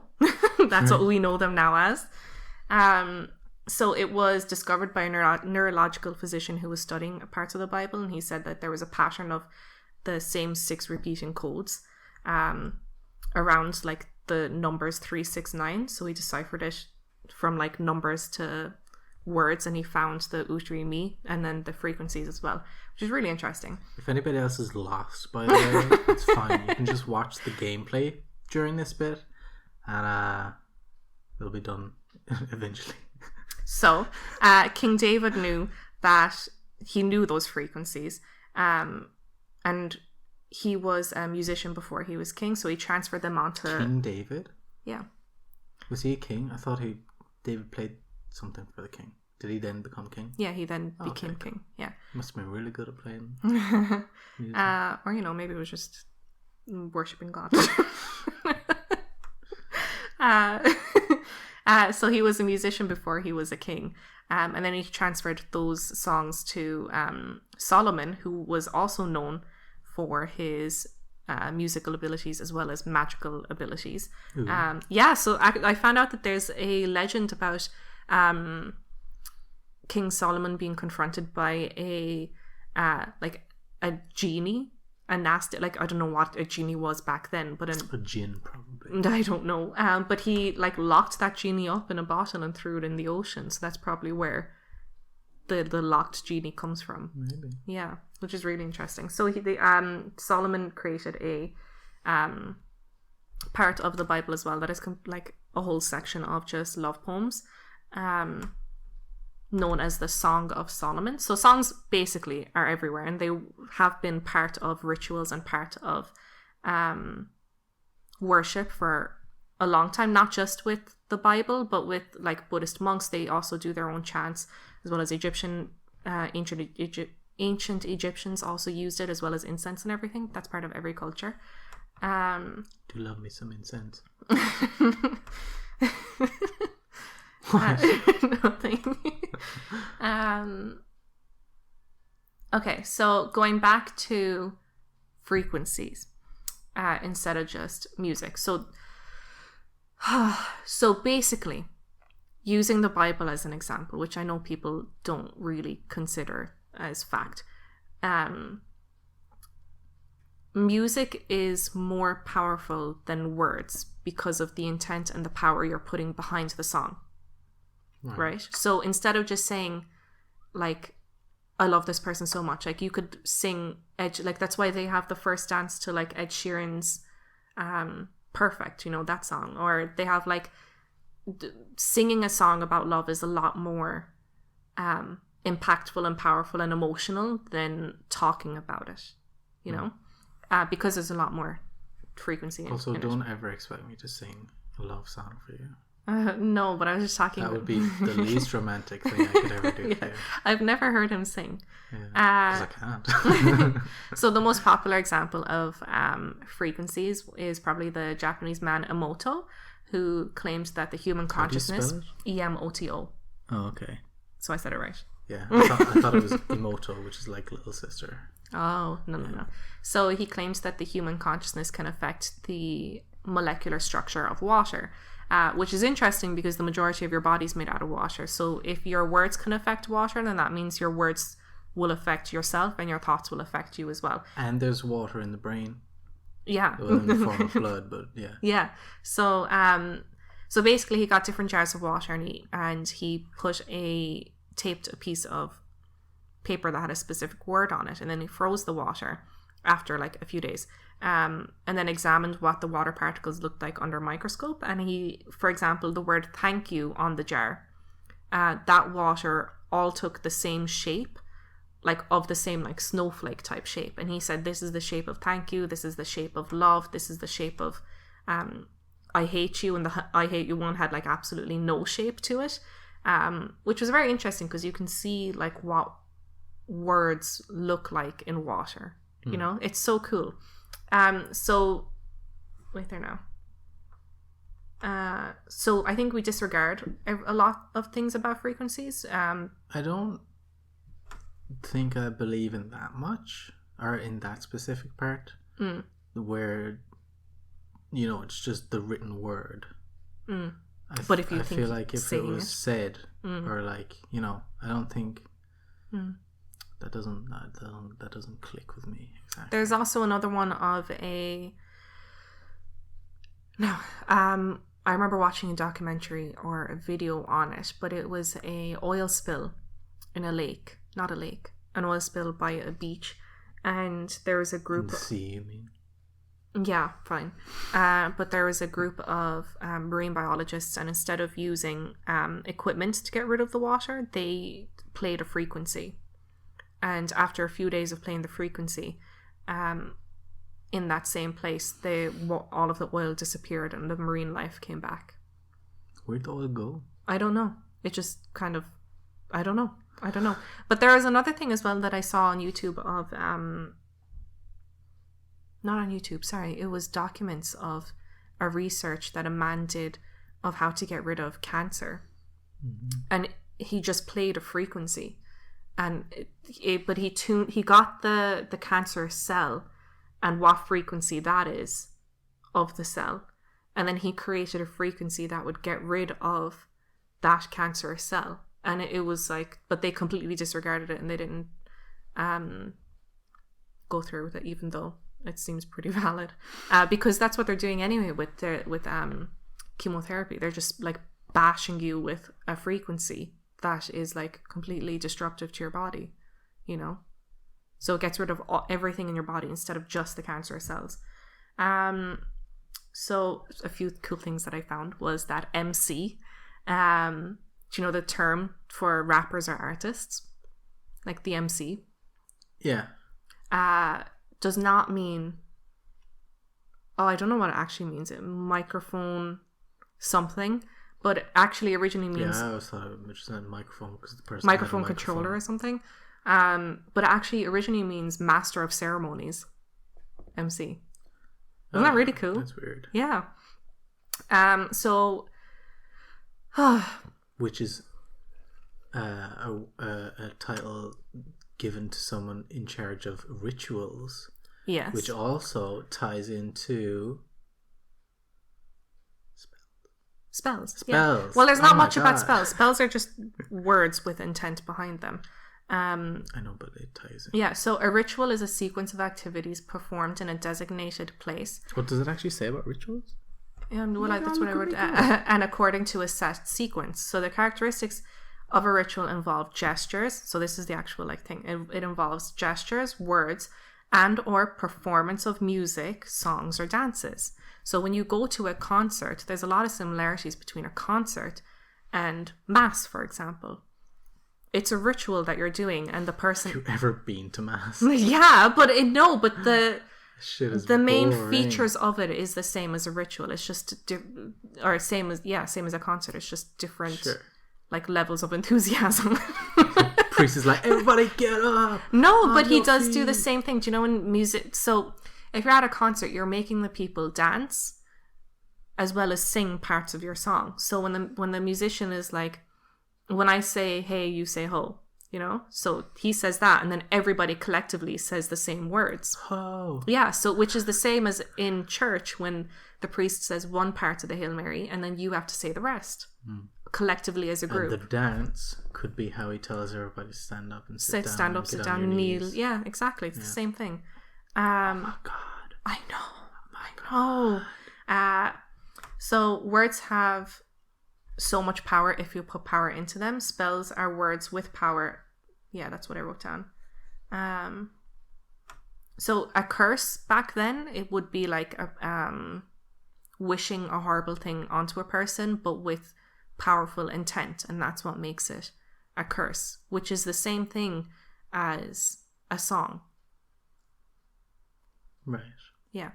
That's what we know them now as. So it was discovered by a neurological physician who was studying parts of the Bible, and he said that there was a pattern of the same 6 repeating codes around like the numbers 369. So he deciphered it from like numbers to words, and he found the ut, re, mi, and then the frequencies as well, which is really interesting.
If anybody else is lost, by the way, it's fine. You can just watch the gameplay during this bit, and it'll be done eventually.
So King David knew those frequencies, and he was a musician before he was king, so he transferred them onto
King David.
Yeah.
Was he a king? I thought David played something for the king. Did he then become king?
Yeah, he then became king. Yeah.
Must have been really good at playing.
Or maybe it was just worshipping God. So he was a musician before he was a king, and then he transferred those songs to Solomon, who was also known for his musical abilities as well as magical abilities. So I found out that there's a legend about King Solomon being confronted by a genie, a nasty, like I don't know what a genie was back then, but
a djinn probably. I
don't know. But he like locked that genie up in a bottle and threw it in the ocean. So that's probably where the locked genie comes from.
Maybe.
Yeah, which is really interesting. So Solomon created a part of the Bible as well that is like a whole section of just love poems, known as the Song of Solomon. So songs basically are everywhere, and they have been part of rituals and part of worship for a long time, not just with the Bible, but with like Buddhist monks. They also do their own chants, as well as ancient Egyptians also used it, as well as incense and everything. That's part of every culture.
Do love me some incense.
Nothing. Okay, so going back to frequencies instead of just music. So basically, using the Bible as an example, which I know people don't really consider as fact, music is more powerful than words because of the intent and the power you're putting behind the song. Right? So instead of just saying, like, I love this person so much, like, you could sing like, that's why they have the first dance to like Ed Sheeran's Perfect, you know, that song. Or they have like singing a song about love is a lot more impactful and powerful and emotional than talking about it, you know, because there's a lot more frequency in
also,
in
don't ever expect me to sing a love song for you.
No, but I was just talking.
That would be the least romantic thing I could ever do.
Yeah. I've never heard him sing.
Yeah, because I can't.
So the most popular example of frequencies is probably the Japanese man Emoto, who claims that the human consciousness, Emoto.
Oh, okay.
So I said it right.
Yeah, I thought it was Emoto, which is like little sister.
Oh, no. So he claims that the human consciousness can affect the molecular structure of water. Which is interesting because the majority of your body is made out of water. So if your words can affect water, then that means your words will affect yourself and your thoughts will affect you as well.
And there's water in the brain.
Yeah.
Well, in the form of blood, but yeah.
Yeah. So so basically he got different jars of water and he taped a piece of paper that had a specific word on it, and then he froze the water after like a few days. And then examined what the water particles looked like under a microscope. And he, for example, the word thank you on the jar, that water all took the same shape, like of the same like snowflake type shape. And he said, this is the shape of thank you, this is the shape of love, this is the shape of I hate you, and the I hate you one had like absolutely no shape to it, which was very interesting because you can see like what words look like in water. You know, it's so cool. So wait there now. So I think we disregard a lot of things about frequencies.
I don't think I believe in that much, or in that specific part, where, you know, it's just the written word.
But if you
I feel like if it was said, or like, you know, I don't think. That doesn't click with me exactly.
There's also another one of I remember watching a documentary or a video on it, but it was a oil spill in a lake, not a lake, an oil spill by a beach, and there was a group.
In the sea, you mean?
Yeah, fine. But there was a group of marine biologists, and instead of using equipment to get rid of the water, they played a frequency. And after a few days of playing the frequency, in that same place, all of the oil disappeared and the marine life came back.
Where'd the oil go?
I don't know. It just kind of, I don't know. But there is another thing as well that I saw on YouTube of, not on YouTube, sorry. It was documents of a research that a man did of how to get rid of cancer. And he just played a frequency. And but he got the cancerous cell and what frequency that is of the cell, and then he created a frequency that would get rid of that cancerous cell. And it was like, but they completely disregarded it and they didn't go through with it, even though it seems pretty valid, because that's what they're doing anyway with chemotherapy. They're just like bashing you with a frequency that is like completely disruptive to your body, you know. So it gets rid of everything in your body instead of just the cancerous cells. So a few cool things that I found was that MC, do you know the term for rappers or artists? Like the MC?
Yeah.
Does not mean... Oh, I don't know what it actually means. Microphone something. But it actually originally means...
Yeah, I always thought it just meant microphone because the person
microphone controller or something. But it actually originally means master of ceremonies. MC. Isn't that really cool?
That's weird.
Yeah. So...
Which is a title given to someone in charge of rituals.
Yes.
Which also ties into...
Spells.
Yeah.
Well, there's not much about spells. Spells are just words with intent behind them.
I know, but it ties in.
Yeah, so a ritual is a sequence of activities performed in a designated place.
What does it actually say about rituals?
And that's what I wrote. And according to a set sequence. So the characteristics of a ritual involve gestures. So this is the actual thing. It involves gestures, words, and or performance of music, songs, or dances. So when you go to a concert, there's a lot of similarities between a concert and mass, for example. It's a ritual that you're doing, and the person...
Have you ever been to mass?
Yeah, but the main
boring.
features of it is the same as a ritual. It's just same as a concert. It's just different levels of enthusiasm.
Priest is like, everybody get up.
No, but he does do the same thing. Do you know in music? So if you're at a concert, you're making the people dance as well as sing parts of your song. So when the musician is like, when I say hey, you say ho, you know? So he says that, and then everybody collectively says the same words.
Oh.
Yeah, so which is the same as in church when the priest says one part of the Hail Mary, and then you have to say the rest. Collectively as a group.
And the dance could be how he tells everybody to stand up and sit down.
Stand up, sit down, kneel. Yeah, exactly. It's the same thing.
Oh my God.
I know. So words have so much power if you put power into them. Spells are words with power. Yeah, that's what I wrote down. So a curse back then, it would be like wishing a horrible thing onto a person, but with powerful intent, and that's what makes it a curse, which is the same thing as a song.
Right.
Yeah.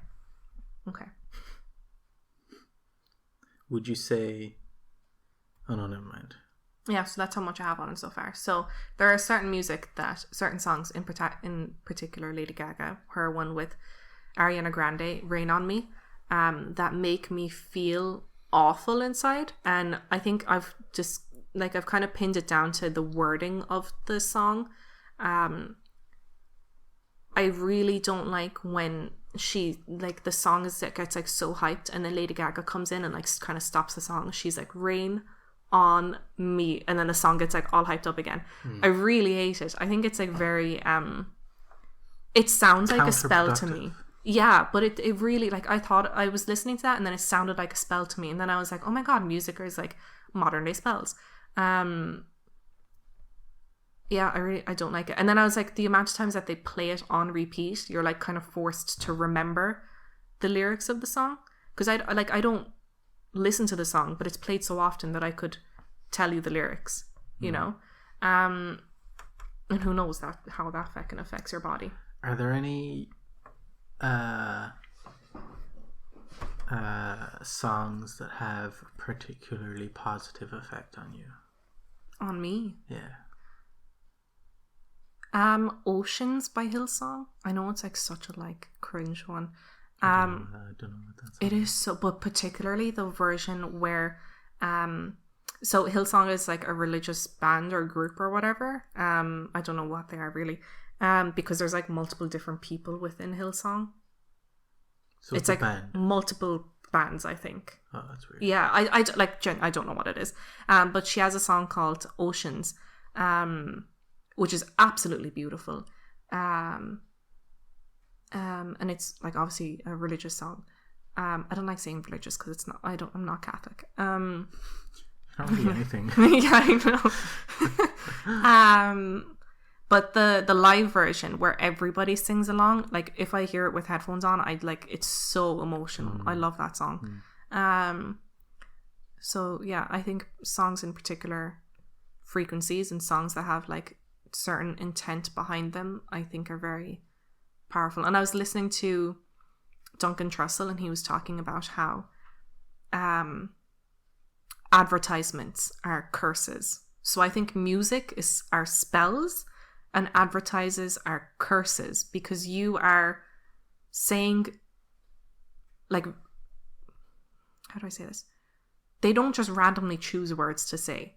Okay.
Would you say... Oh, no, never mind.
Yeah, so that's how much I have on it so far. So there are certain songs, in particular Lady Gaga, her one with Ariana Grande, Rain on Me, that make me feel awful inside. And I think I've kind of pinned it down to the wording of the song. I really don't like when the song gets so hyped, and then Lady Gaga comes in and kind of stops the song. She's like, rain on me, and then the song gets all hyped up again. I really hate it. I think it's very it sounds like a spell to me. Yeah, but it really, I thought I was listening to that, and then it sounded like a spell to me, and then I was like, oh my God, music is modern day spells. Yeah, I don't like it. And then I was like, the amount of times that they play it on repeat, you're kind of forced to remember the lyrics of the song, because I don't listen to the song, but it's played so often that I could tell you the lyrics, you know. And who knows how that fucking affects your body.
Are there any songs that have a particularly positive effect on you?
On me?
Yeah.
Oceans by Hillsong. I know it's such a cringe one.
I don't know what that's.
It is so, but particularly the version where so Hillsong is a religious band or group or whatever. I don't know what they are really. Because there's multiple different people within Hillsong.
So it's a band.
Multiple bands, I think.
Oh, that's weird.
Yeah, I don't know what it is. But she has a song called Oceans, which is absolutely beautiful. And And it's like obviously a religious song. I don't like saying religious because it's not. I'm not Catholic.
Not really anything.
Yeah, I know. But the live version where everybody sings along, like if I hear it with headphones on, it's so emotional. I love that song. So yeah, I think songs in particular, frequencies and songs that have like certain intent behind them, I think are very powerful. And I was listening to Duncan Trussell, and he was talking about how advertisements are curses. So I think music are spells and advertises are curses, because you are saying, like, how do I say this? They don't just randomly choose words to say,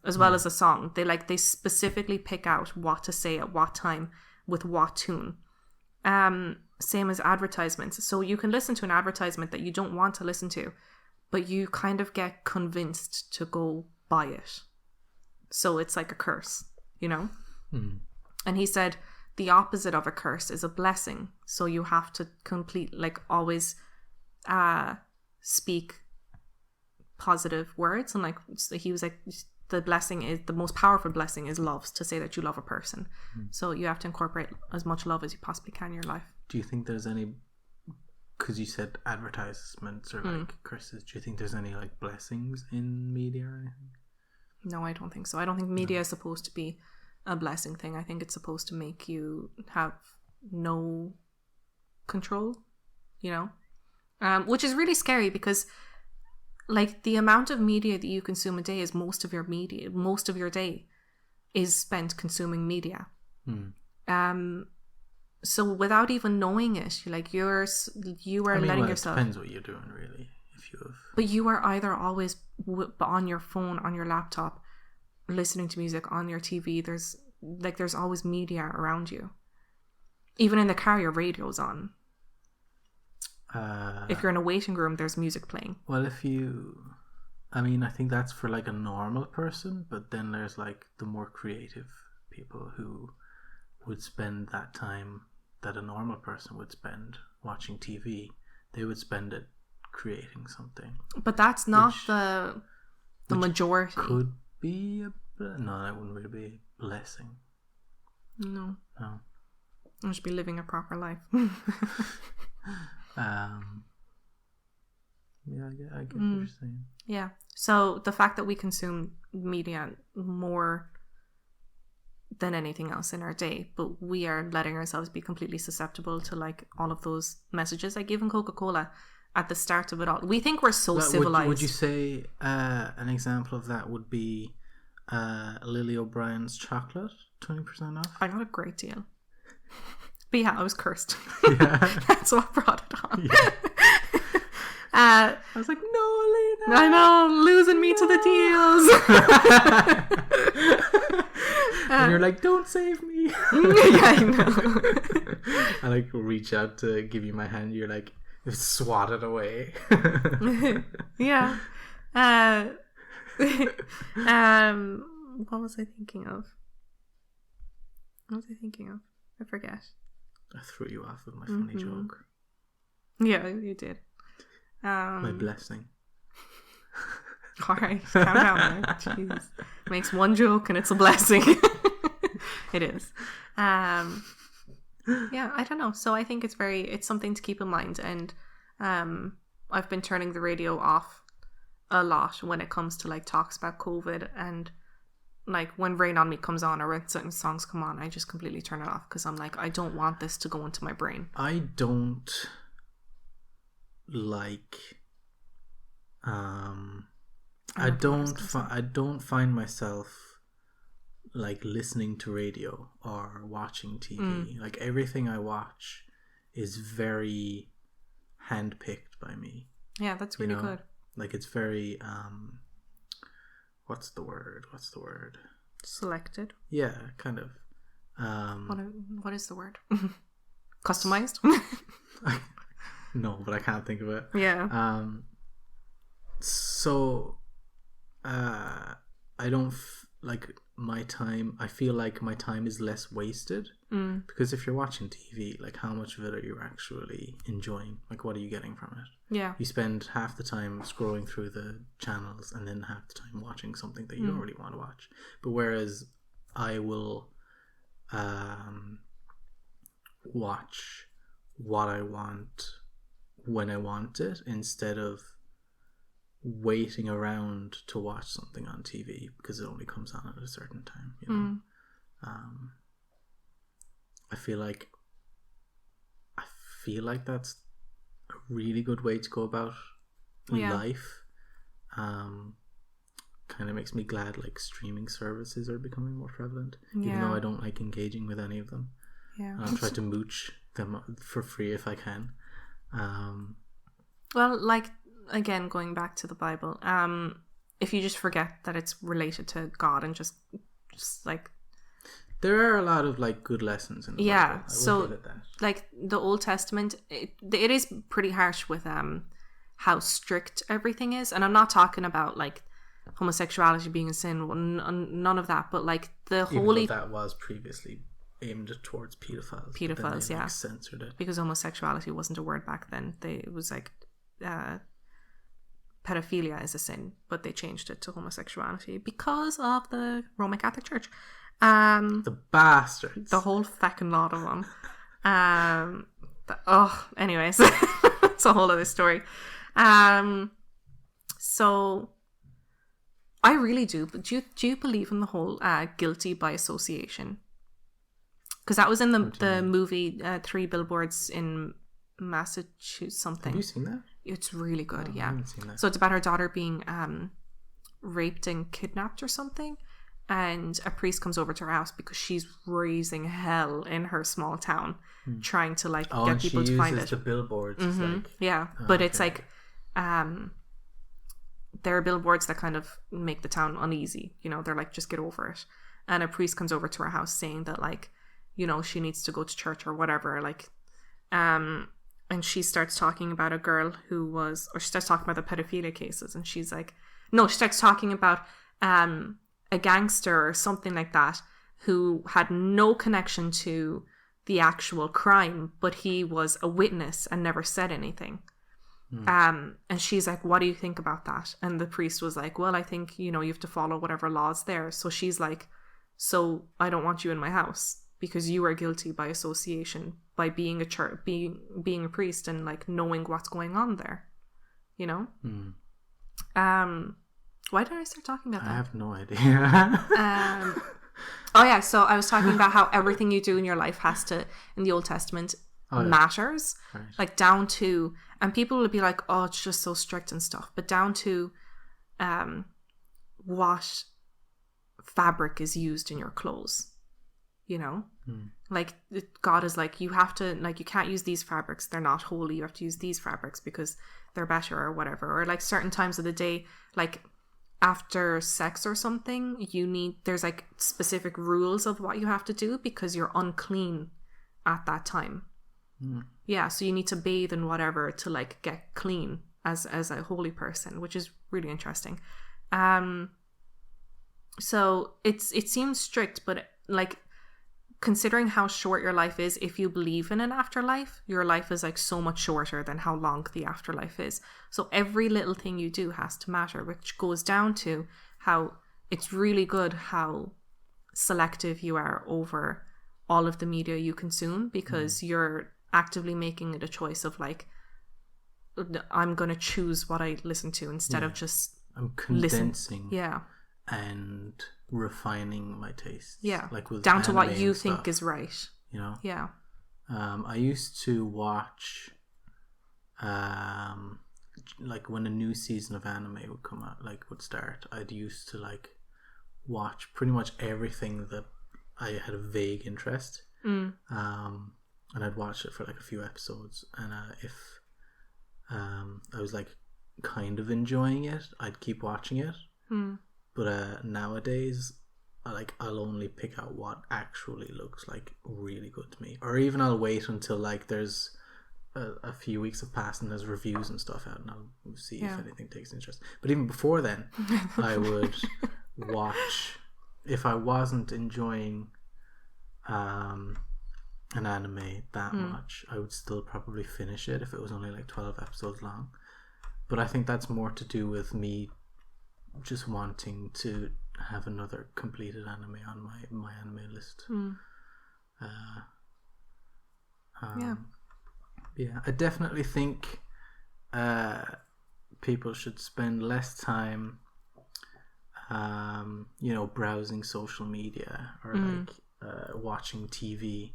as well as a song. They specifically pick out what to say at what time with what tune. Same as advertisements. So you can listen to an advertisement that you don't want to listen to, but you kind of get convinced to go buy it. So it's like a curse, And he said the opposite of a curse is a blessing. So you have to always speak positive words. And he was like, the most powerful blessing is love, to say that you love a person. So you have to incorporate as much love as you possibly can in your life.
Do you think there's any, because you said advertisements or like curses, do you think there's any like blessings in media or anything?
No, I don't think so. I don't think media is supposed to be a blessing thing. I think it's supposed to make you have no control, which is really scary, because like the amount of media that you consume a day is most of your day is spent consuming media. So without even knowing it, you are letting yourself.
It depends what you're doing, really.
But you are either always on your phone, on your laptop, listening to music, on your TV. There's always media around you. Even in the car, your radio's on. If you're in a waiting room, there's music playing.
Well, I think that's for like a normal person, but then there's like the more creative people who would spend that time that a normal person would spend watching TV. They would spend it creating something. But that's not
the majority.
Could be no, that wouldn't really be a blessing.
No. I should be living a proper life.
Yeah, I get what you're saying.
Yeah. So the fact that we consume media more than anything else in our day, but we are letting ourselves be completely susceptible to like all of those messages. Like even Coca-Cola at the start of it all, we think we're so civilized.
Would you say an example of that would be Lily O'Brien's chocolate, 20% off?
I got a great deal. But yeah, I was cursed. Yeah. That's what brought it on. Yeah.
I was like, no, Elina.
I know, losing me to the deals.
And you're like, don't save me.
Yeah, I know.
I like reach out to give you my hand. You're like, swat it away.
Yeah. What was I thinking of? I forget.
I threw you off with my funny joke.
Yeah, you did.
My blessing.
Alright, calm down there. Jeez. Makes one joke and it's a blessing. It is. Yeah, I don't know. So I think it's something to keep in mind. And I've been turning the radio off a lot when it comes to like talks about COVID, and like when Rain on Me comes on or when certain songs come on, I just completely turn it off because I'm like, I don't want this to go into my brain.
I don't like I don't find myself like listening to radio or watching TV. Like everything I watch is very handpicked by me.
Yeah, that's really good.
Like it's very what's the word?
Selected.
Yeah, kind of.
What is the word? Customized?
No, but I can't think of it.
Yeah.
So I don't like I feel like my time is less wasted because if you're watching TV, like how much of it are you actually enjoying? Like what are you getting from it?
Yeah.
You spend half the time scrolling through the channels and then half the time watching something that you don't really want to watch. But whereas I will watch what I want when I want it instead of waiting around to watch something on TV because it only comes on at a certain time, you know. I feel like that's a really good way to go about life. Kind of makes me glad like streaming services are becoming more prevalent, even though I don't like engaging with any of them. I'll try to mooch them for free if I can.
Well, like, again, going back to the Bible, if you just forget that it's related to God and just like,
there are a lot of like good lessons in the Bible. So
like the Old Testament, it is pretty harsh with how strict everything is, and I'm not talking about like homosexuality being a sin, none of that, but like the holy,
that was previously aimed towards pedophiles, they, like, censored it
because homosexuality wasn't a word back then. It was like pedophilia is a sin, but they changed it to homosexuality because of the Roman Catholic Church.
The bastards,
the whole fucking lot of them. Anyways, it's a whole other story. So I really do. But do you believe in the whole guilty by association? Because that was in the movie 3 Billboards in Massachusetts something.
Have you seen that?
It's really good.
I haven't seen that.
So it's about her daughter being raped and kidnapped or something, and a priest comes over to her house because she's raising hell in her small town, trying to like get people to find it.
The billboards,
but it's like there are billboards that kind of make the town uneasy. You know, they're like, just get over it. And a priest comes over to her house saying that, like, you know, she needs to go to church or whatever. Like, and she starts talking about a girl she starts talking about the pedophilia cases, and she's like, no, she starts talking about a gangster or something like that who had no connection to the actual crime, but he was a witness and never said anything. And she's like, what do you think about that? And the priest was like, well, I think, you know, you have to follow whatever law's there. So she's like, so I don't want you in my house because you are guilty by association by being a church, being a priest and like knowing what's going on there, you know? Why did I start talking about that?
I have no idea.
So I was talking about how everything you do in your life has to, in the Old Testament, matters, right. Like down to, and people will be like, oh, it's just so strict and stuff, but down to what fabric is used in your clothes, you know? Like God is like, you have to, like, you can't use these fabrics, they're not holy, you have to use these fabrics because they're better or whatever. Or like certain times of the day, like after sex or something, there's like specific rules of what you have to do because you're unclean at that time. Yeah, so you need to bathe in whatever to like get clean as a holy person, which is really interesting. So it seems strict, but like considering how short your life is, if you believe in an afterlife, your life is like so much shorter than how long the afterlife is. So every little thing you do has to matter, which goes down to how it's really good how selective you are over all of the media you consume, because you're actively making it a choice of like, I'm going to choose what I listen to instead of just
I'm condensing and refining my tastes.
Yeah,
like with
down to what you think is right.
You know.
Yeah.
I used to watch, like when a new season of anime would come out, like would start. I'd used to like watch pretty much everything that I had a vague interest. And I'd watch it for like a few episodes, and if I was like kind of enjoying it, I'd keep watching it. But nowadays, I'll only pick out what actually looks like really good to me, or even I'll wait until like there's a few weeks have passed and there's reviews and stuff out, and I'll see if anything takes interest. But even before then, I would watch if I wasn't enjoying an anime that much, I would still probably finish it if it was only like 12 episodes long. But I think that's more to do with me just wanting to have another completed anime on my anime list. Yeah, I definitely think people should spend less time browsing social media or like watching TV.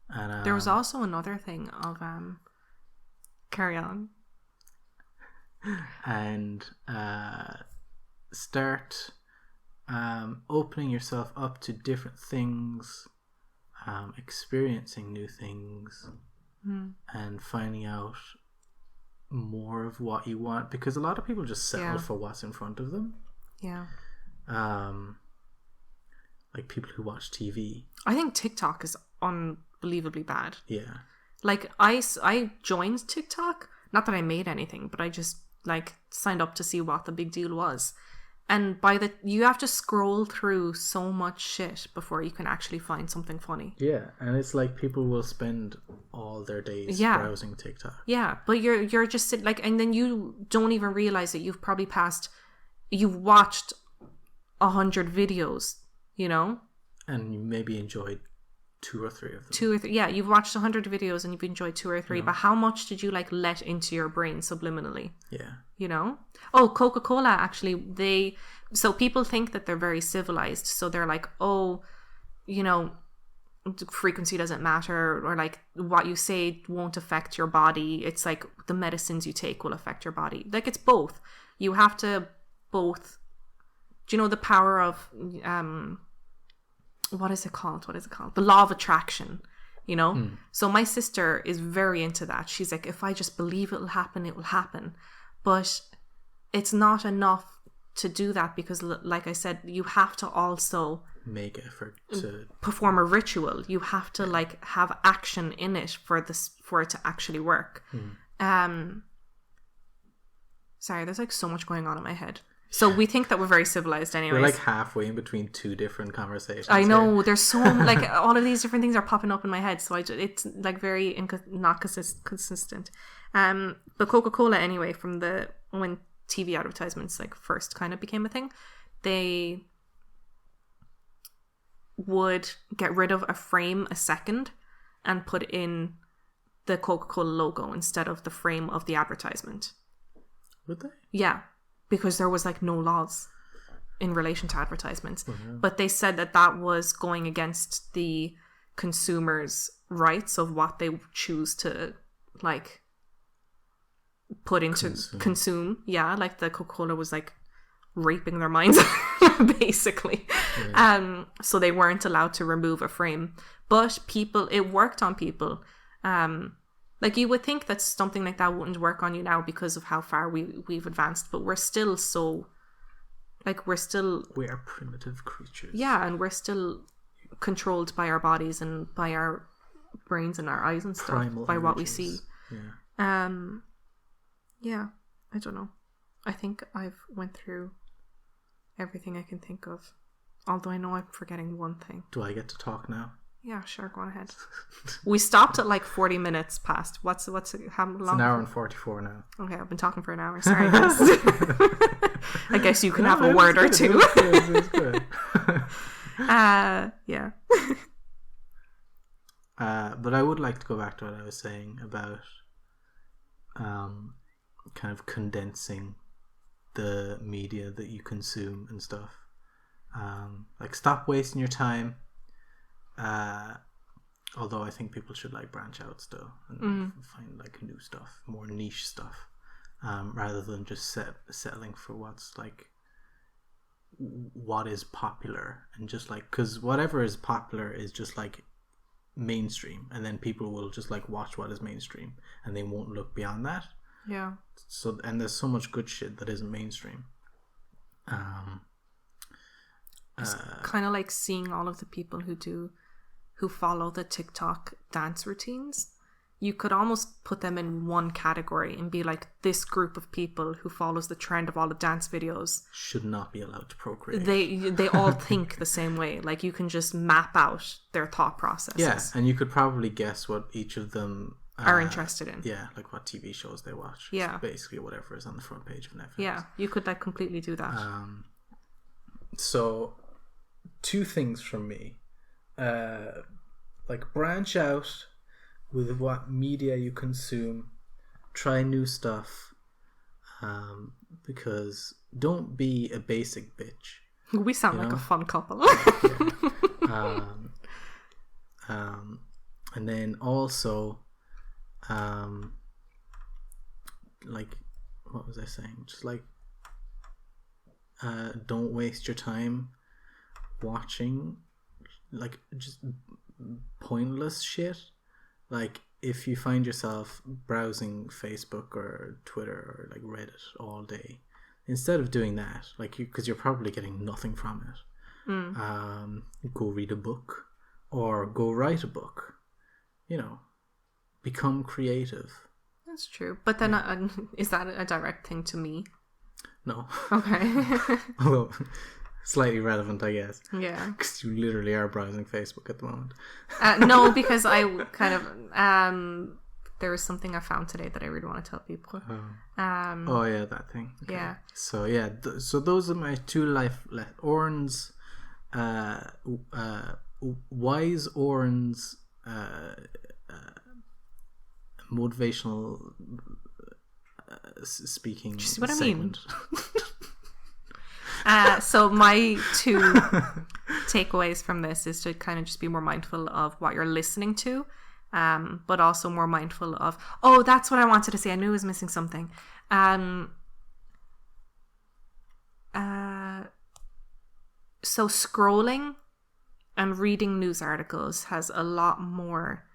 And
there was also another thing of carry on.
And start opening yourself up to different things, experiencing new things, and finding out more of what you want, because a lot of people just settle for what's in front of them. Like people who watch TV.
I think TikTok is unbelievably bad.
Yeah.
Like I joined TikTok, not that I made anything, but I just like signed up to see what the big deal was. And you have to scroll through so much shit before you can actually find something funny.
Yeah, and it's like people will spend all their days browsing TikTok.
Yeah, but you're just like, and then you don't even realize that you've watched 100 videos, you know?
And you maybe enjoyed 2 or 3 of them.
2 or 3, yeah. You've watched 100 videos and you've enjoyed 2 or 3, but how much did you like let into your brain subliminally?
Yeah.
You know? Oh, Coca-Cola actually, so people think that they're very civilized, so they're like, oh, you know, frequency doesn't matter, or like what you say won't affect your body. It's like the medicines you take will affect your body. Like it's both. You have to both. Do you know the power of what is it called? The law of attraction, you know? So my sister is very into that. She's like, if I just believe it will happen, it will happen. But it's not enough to do that, because like I said, you have to also
make effort to
perform a ritual. You have to like have action in it for it to actually work. Sorry, there's like so much going on in my head. So we think that we're very civilized anyways.
We're like halfway in between 2 different conversations.
I know, there's so like all of these different things are popping up in my head, so it's like very not consistent. But Coca-Cola anyway, from when TV advertisements like first kind of became a thing, they would get rid of a frame a second and put in the Coca-Cola logo instead of the frame of the advertisement.
Would they?
Yeah. Because there was like no laws in relation to advertisements. But they said that was going against the consumers' rights of what they choose to like put into consume. Yeah, like the Coca-Cola was like raping their minds basically. So they weren't allowed to remove a frame. But it worked on people. Like you would think that something like that wouldn't work on you now because of how far we've advanced, but we're still we are primitive creatures. Yeah, and we're still controlled by our bodies and by our brains and our eyes and stuff, primal by what we see. Yeah. Yeah, I don't know. I think I've went through everything I can think of. Although I know I'm forgetting one thing.
Do I get to talk now?
Yeah, sure, go on ahead. We stopped at like 40 minutes past. How long? It's
an hour and 44 now.
Okay, I've been talking for an hour. Sorry, guys. I guess you can have a word or two.
It's good.
Yeah.
But I would like to go back to what I was saying about kind of condensing the media that you consume and stuff. Like stop wasting your time. Although I think people should like branch out still and find like new stuff, more niche stuff, rather than just settling for what's like what is popular, and just like, because whatever is popular is just like mainstream, and then people will just like watch what is mainstream and they won't look beyond that.
Yeah.
So, and there's so much good shit that isn't mainstream.
It's kind of like seeing all of the people who follow the TikTok dance routines. you could almost put them in one category and be like, this group of people who follows the trend of all the dance videos
should not be allowed to procreate.
They all think the same way. Like, you can just map out their thought processes.
Yeah, and you could probably guess what each of them
are interested in.
Yeah, like what TV shows they watch.
Yeah.
So basically whatever is on the front page of Netflix.
Yeah, you could like completely do that.
So, 2 things from me. Like, branch out with what media you consume. Try new stuff. Because don't be a basic bitch.
We sound like a fun couple.
Yeah. And then also, like, what was I saying? Just like, don't waste your time watching like just pointless shit. Like, if you find yourself browsing Facebook or Twitter or like Reddit all day, instead of doing that, like, because you're probably getting nothing from it, go read a book or go write a book. You know, become creative.
That's true. But then, is that a direct thing to me?
No.
Okay.
Although slightly relevant, I guess.
Yeah.
Because you literally are browsing Facebook at the moment.
No, because I kind of there was something I found today that I really want to tell people.
Oh yeah, that thing. Okay.
Yeah.
So yeah, so those are my 2 life Oran's, wise Oran's, motivational speaking.
Do you see what
segment.
I mean? So my 2 takeaways from this is to kind of just be more mindful of what you're listening to, but also more mindful of, that's what I wanted to say. I knew I was missing something. So scrolling and reading news articles has a lot more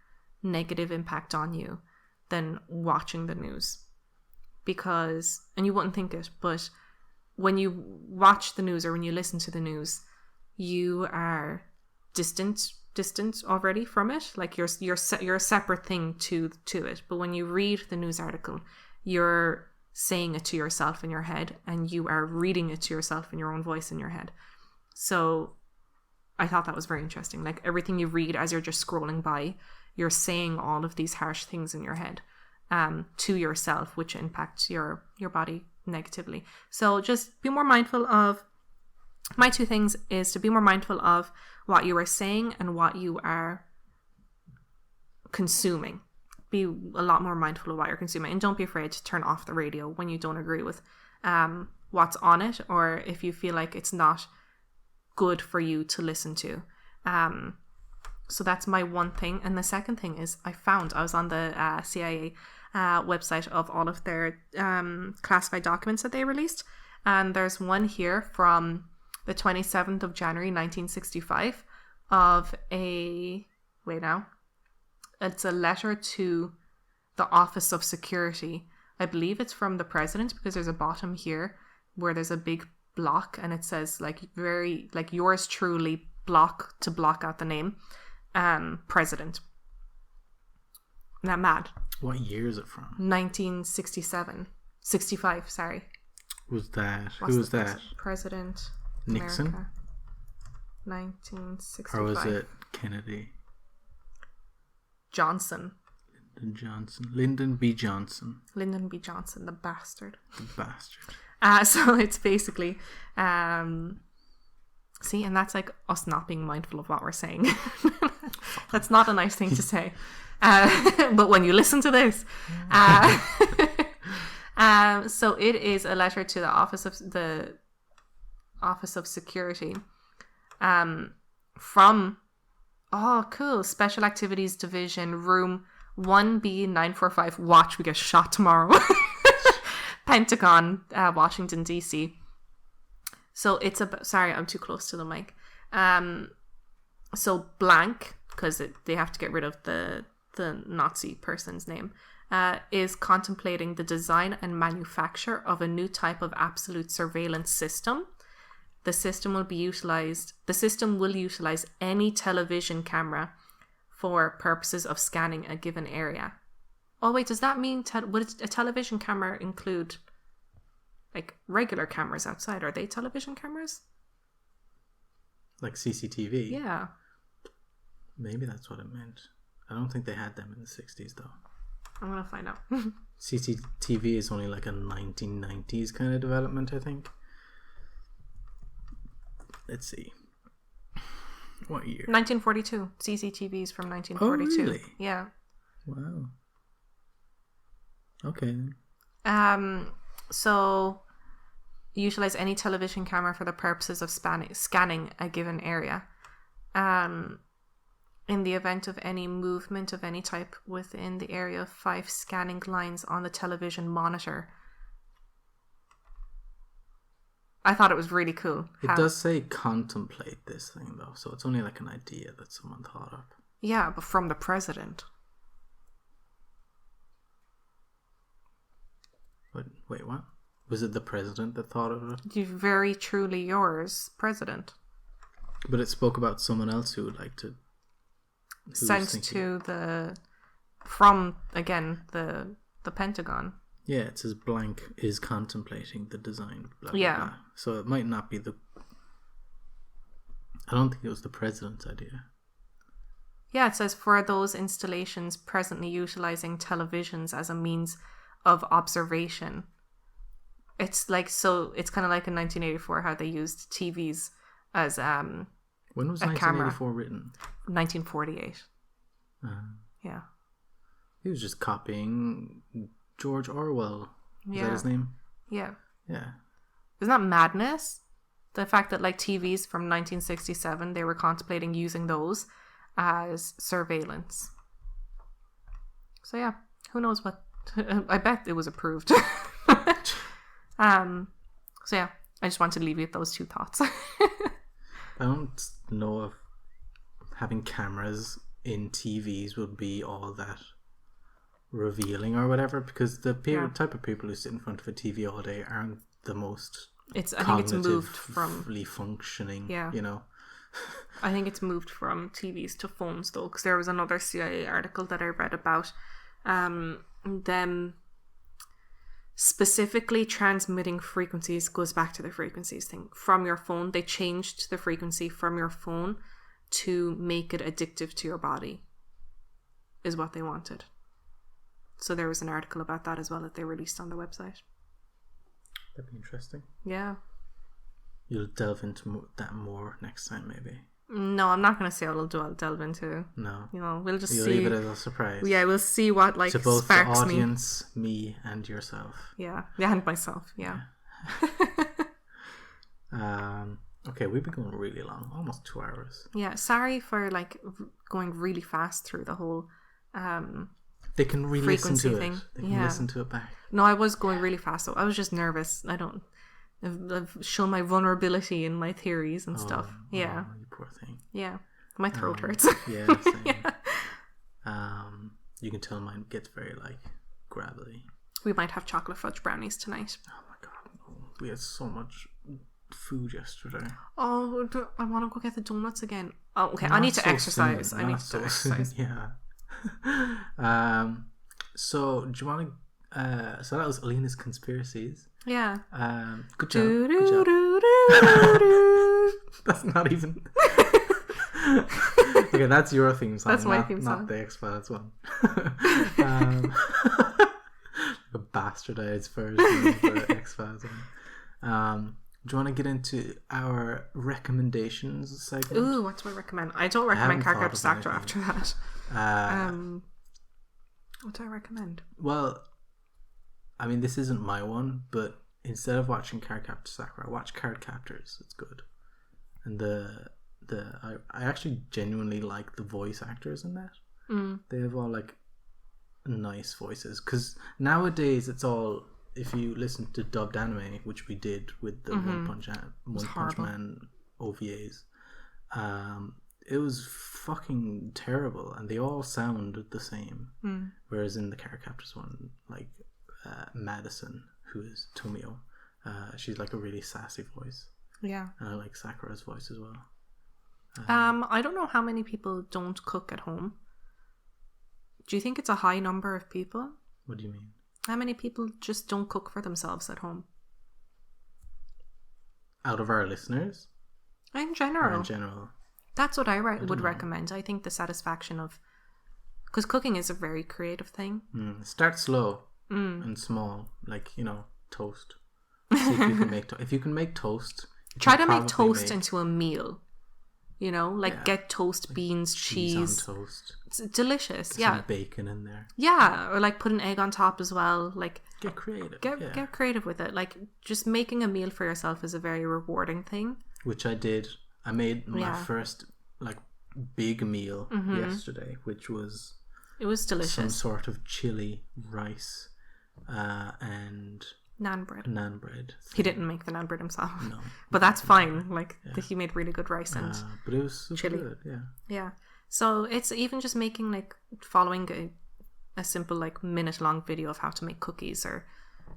negative impact on you than watching the news. Because, and you wouldn't think it, but when you watch the news or when you listen to the news, you are distant already from it. Like, you're a separate thing to it. But when you read the news article, you're saying it to yourself in your head, and you are reading it to yourself in your own voice in your head. So I thought that was very interesting. Like, everything you read as you're just scrolling by, you're saying all of these harsh things in your head to yourself, which impacts your body negatively. So just be more mindful of, my 2 things is to be more mindful of what you are saying and what you are consuming. Be a lot more mindful of what you're consuming, and don't be afraid to turn off the radio when you don't agree with what's on it, or if you feel like it's not good for you to listen to. So that's my 1 thing. And the second thing is, I was on the CIA website of all of their classified documents that they released, and there's one here from the 27th of January 1965 of it's a letter to the Office of Security. I believe it's from the president, because there's a bottom here where there's a big block and it says like very like yours truly, block to block out the name, president. Isn't that mad?
What year is it from?
65, sorry.
Who was that?
President
Nixon?
America. 1965.
Or was it Kennedy?
Johnson.
Lyndon B. Johnson,
the bastard. So it's basically see, and that's like us not being mindful of what we're saying. That's not a nice thing to say, but when you listen to this, so it is a letter to the Office of Security, from Special Activities Division, room 1B945. Watch, we get shot tomorrow. Pentagon, Washington DC. So it's sorry, I'm too close to the mic. So blank, because they have to get rid of the Nazi person's name, is contemplating the design and manufacture of a new type of absolute surveillance system. The system will utilize any television camera for purposes of scanning a given area. Oh wait, does that mean would a television camera include like regular cameras outside? Are they television cameras?
Like CCTV?
Yeah.
Maybe that's what it meant. I don't think they had them in the 60s though.
I'm gonna find out.
CCTV is only like a 1990s kind of development, I think. Let's see. What year?
1942. CCTVs from 1942.
Oh, really?
Yeah.
Wow. Okay.
So utilize any television camera for the purposes of scanning a given area. In the event of any movement of any type within the area of 5 scanning lines on the television monitor. I thought it was really cool.
It does say contemplate this thing though, so it's only like an idea that someone thought up.
Yeah, but from the president.
But wait, what? Was it the president that thought of it?
Very truly yours, president.
But it spoke about someone else who would like to...
Sent to the... From, again, the Pentagon.
Yeah, it says blank is contemplating the design. Blah, blah,
yeah.
Blah. So it might not be the... I don't think it was the president's idea.
Yeah, it says for those installations presently utilizing televisions as a means of observation. It's like, so it's kind of like in 1984 how they used TVs as
when was 1984 written?
1948. Yeah.
He was just copying George Orwell. Is that his name?
Yeah.
Yeah.
Isn't that madness? The fact that like TVs from 1967, they were contemplating using those as surveillance. So yeah, who knows what? I bet it was approved. So yeah, I just wanted to leave you with those two thoughts.
I don't know if having cameras in TVs would be all that revealing or whatever, because the type of people who sit in front of a TV all day aren't the most
I think it's moved from
functioning.
Yeah,
you know.
I think it's moved from TVs to phones though, because there was another CIA article that I read about them specifically transmitting frequencies. Goes back to the frequencies thing from your phone. They changed the frequency from your phone to make it addictive to your body, is what they wanted. So there was an article about that as well that they released on the website.
That'd be interesting.
Yeah.
You'll delve into that more next time, maybe.
No, I'm not going to say what I'll delve into.
No.
You know, we'll just
You'll
see.
leave it as a surprise.
Yeah, we'll see what like
to both
sparks
the audience, me, and yourself.
Yeah, and myself. Yeah.
Okay, we've been going really long, almost 2 hours.
Yeah, sorry for like going really fast through the whole.
They can re-listen to
thing.
it. They can listen to it back.
No, I was going really fast, so I was just nervous. I've shown my vulnerability in my theories and stuff. Yeah.
Oh, you poor thing.
Yeah. My throat hurts.
Yeah, same. Yeah. You can tell mine gets very like gravelly.
We might have chocolate fudge brownies tonight.
Oh my god. No. We had so much food yesterday.
Oh, I want to go get the donuts again. Oh, okay. I need to exercise. I need to exercise.
Yeah. So do you want to so that was Elina's Conspiracies.
Yeah.
Good job. Good job. That's not even okay, that's your theme song.
That's my theme song.
Not the X-Files one. A bastardized version of the X-Files one. Do you want to get into our recommendations segment?
Ooh, what do I recommend? I don't recommend Cardcaptor Sakura after that. What do I recommend?
Well, I mean, this isn't my one, but instead of watching Cardcaptor Sakura, watch Cardcaptors. It's good. And I actually genuinely like the voice actors in that. They have all like nice voices, because nowadays it's all, if you listen to dubbed anime, which we did with the One Punch Man OVAs, it was fucking terrible, and they all sound the same. Whereas in the Cardcaptors one, like Madison, who is Tomio, she's like a really sassy voice.
Yeah.
And I like Sakura's voice as well.
I don't know how many people don't cook at home. Do you think it's a high number of people?
What do you mean?
How many people just don't cook for themselves at home?
Out of our listeners?
In general.
Or in general?
That's what I would recommend. I think the satisfaction of... Because cooking is a very creative thing.
Start slow and small. Like, toast. See if you can make if you can make toast...
Try to make toast into a meal. Get toast, beans, cheese.
On toast.
It's delicious.
Get some bacon in there.
Yeah, or put an egg on top as well.
Get creative.
Get creative with it. Just making a meal for yourself is a very rewarding thing.
Which I did. I made my first big meal yesterday, which was...
It was delicious.
Some sort of chili, rice, and...
Naan bread.
Thing.
He didn't make the naan bread himself.
No.
But that's fine. He made really good rice and
but it was super
chili.
Good, yeah.
Yeah. So it's even just making following a simple minute-long video of how to make cookies or,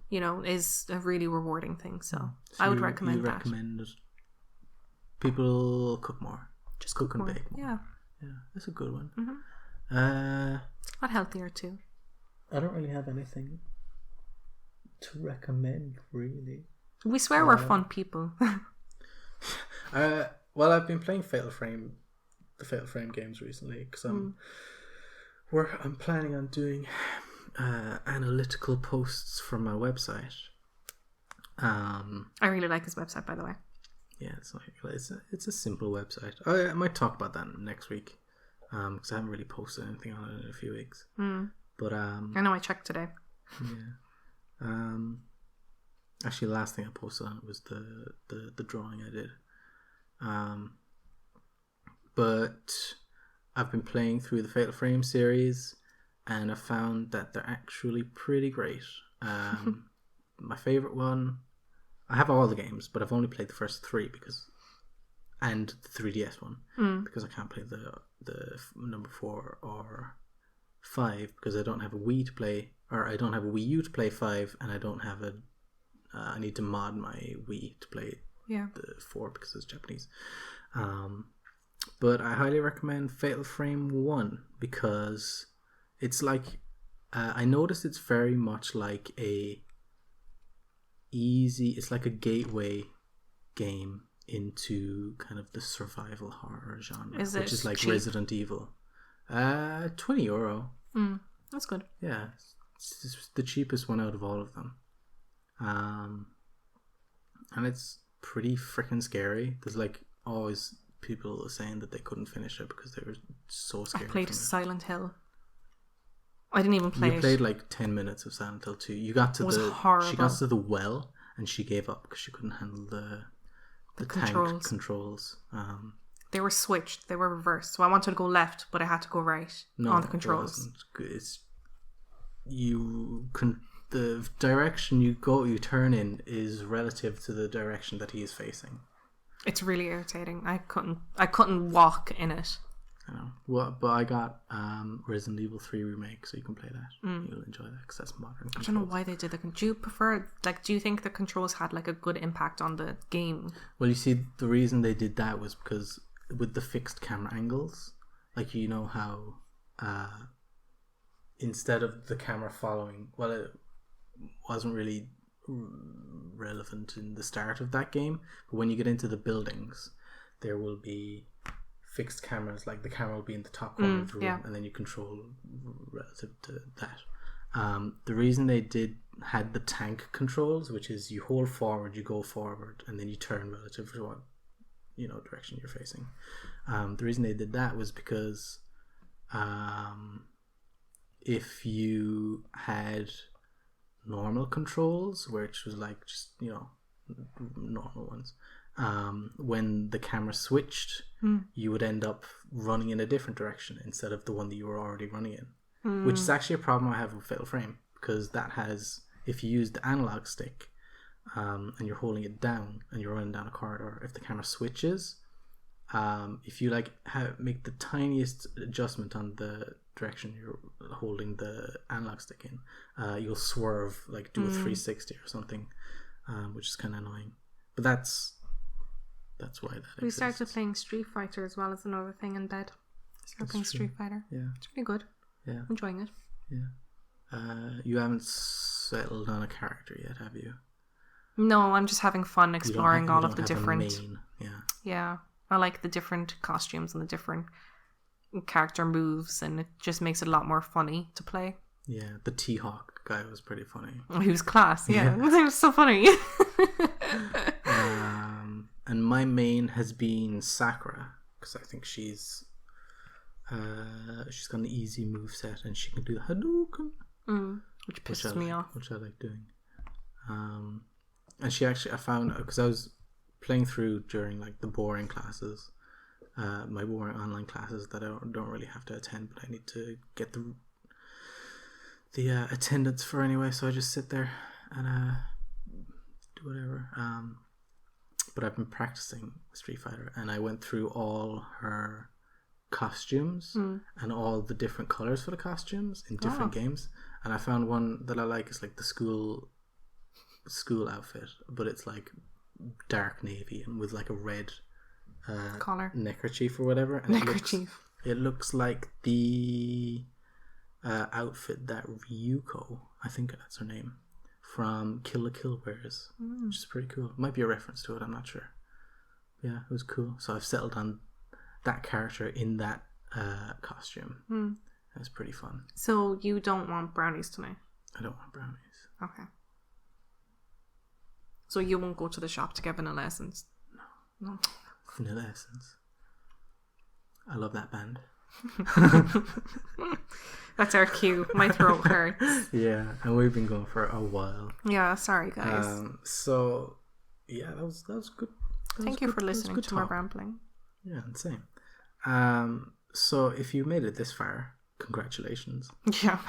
is a really rewarding thing. So I would recommend that.
Recommend people cook more.
Just
cook and
more.
bake more.
Yeah.
Yeah, that's a good one.
Mm-hmm. It's a lot healthier too.
I don't really have anything to recommend, really.
We swear we're fun people.
Well, I've been playing the Fatal Frame games recently because I'm planning on doing analytical posts for my website.
I really like this website, by the way.
Yeah, it's a simple website. I might talk about that next week because I haven't really posted anything on it in a few weeks. But
I know I checked today.
Yeah. Actually, the last thing I posted on it was the drawing I did. But I've been playing through the Fatal Frame series, and I found that they're actually pretty great. My favorite one, I have all the games, but I've only played the first 3 and the 3DS one because I can't play the number 4 or 5 because I don't have a Wii to play. Or I don't have a Wii U to play 5, and I don't have I need to mod my Wii to play the 4 because it's Japanese. But I highly recommend Fatal Frame 1 because it's I noticed it's very much like it's like a gateway game into kind of the survival horror genre, which is like cheap? Resident Evil. €20.
That's good.
Yeah. It's the cheapest one out of all of them. And it's pretty freaking scary. There's always people saying that they couldn't finish it because they were so scared.
I played Silent Hill. I didn't even play it.
You played 10 minutes of Silent Hill 2. You got to she got to the well and she gave up because she couldn't handle the tank controls.
They were switched. They were reversed. So I wanted to go left, but I had to go right on the controls.
The direction you turn in is relative to the direction that he is facing.
It's really irritating. I couldn't walk in it.
I know. Well, but I got Resident Evil 3 remake, so you can play that. You'll enjoy that because that's modern controls.
I don't know why they did that. Do you prefer do you think the controls had a good impact on the game?
Well, you see, the reason they did that was because with the fixed camera angles, how instead of the camera following, it wasn't really relevant in the start of that game, but when you get into the buildings, there will be fixed cameras, the camera will be in the top corner of the room, and then you control relative to that. The reason they had the tank controls, which is you hold forward, you go forward, and then you turn relative to what direction you're facing. The reason they did that was because if you had normal controls, which was just normal ones, when the camera switched, you would end up running in a different direction instead of the one that you were already running in, which is actually a problem I have with Fatal Frame, because that has, if you use the analog stick and you're holding it down and you're running down a corridor, if the camera switches, if you make the tiniest adjustment on the direction you're holding the analog stick in, you'll swerve, do a 360 or something, which is kind of annoying. But that's why that
we
exists.
started playing Street Fighter as well as another thing in bed. Started playing Street Fighter.
Yeah,
it's really good.
Yeah.
Enjoying it.
Yeah. You haven't settled on a character yet, have you?
No, I'm just having fun exploring all of the different.
Main. Yeah.
Yeah, I like the different costumes and the different character moves, and it just makes it a lot more funny to play.
Yeah, the T-Hawk guy was pretty funny.
He was class. Yeah. It was so funny.
And my main has been Sakura, because I think she's got an easy moveset and she can do the Hadouken,
which pisses me off.
Which I like doing. And she actually, I found, because I was playing through during like the boring classes, my boring online classes that I don't really have to attend, but I need to get the attendance for anyway. So I just sit there and do whatever. But I've been practicing Street Fighter, and I went through all her costumes and all the different colors for the costumes in different games, and I found one that I like. Is like the school outfit, but it's like dark navy and with like a red
collar
neckerchief or whatever, and it looks like the outfit that Ryuko, I think that's her name, from Kill la Kill wears, which is pretty cool. It might be a reference to it, I'm not sure. Yeah, it was cool. So I've settled on that character in that costume. It was pretty fun.
So you don't want brownies tonight?
I don't want brownies.
Okay. So you won't go to the shop to get vanilla essence? No.
Vanilla essence. I love that band.
That's our cue. My throat hurts.
Yeah, and we've been going for a while.
Yeah, sorry guys.
So yeah, that was good.
Thank you for listening to my rambling.
Yeah, same. So if you made it this far, congratulations.
Yeah.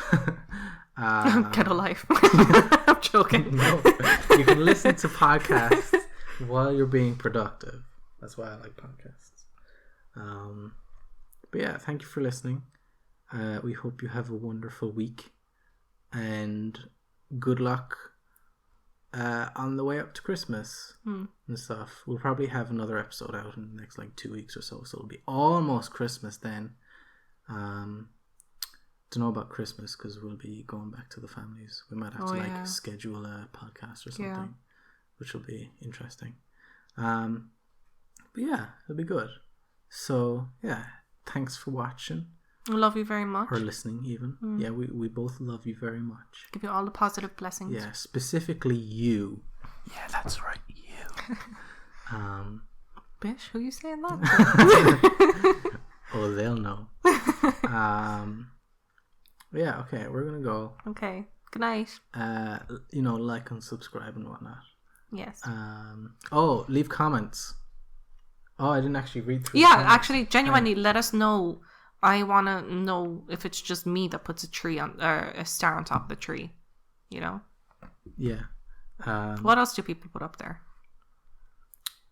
Get a life. I'm joking.
No, you can listen to podcasts while you're being productive. That's why I like podcasts. But yeah, thank you for listening. We hope you have a wonderful week, and good luck on the way up to Christmas and stuff. We'll probably have another episode out in the next like 2 weeks or so it'll be almost Christmas then. Don't know about Christmas because we'll be going back to the families. We might have to schedule a podcast or something, which will be interesting. But yeah, it'll be good. So yeah, thanks for watching.
I love you very much.
Or listening even. Yeah, we both love you very much.
Give you all the positive blessings.
Yeah, specifically you. Yeah, that's right, you.
Bish, who you saying that?
Oh, they'll know. Yeah, okay, we're gonna go.
Okay, good night.
Like and subscribe and whatnot.
Yes.
Leave comments. Oh, I didn't actually read through.
Yeah, actually, genuinely, let us know. I want to know if it's just me that puts a star on top of the tree. You know?
Yeah.
What else do people put up there?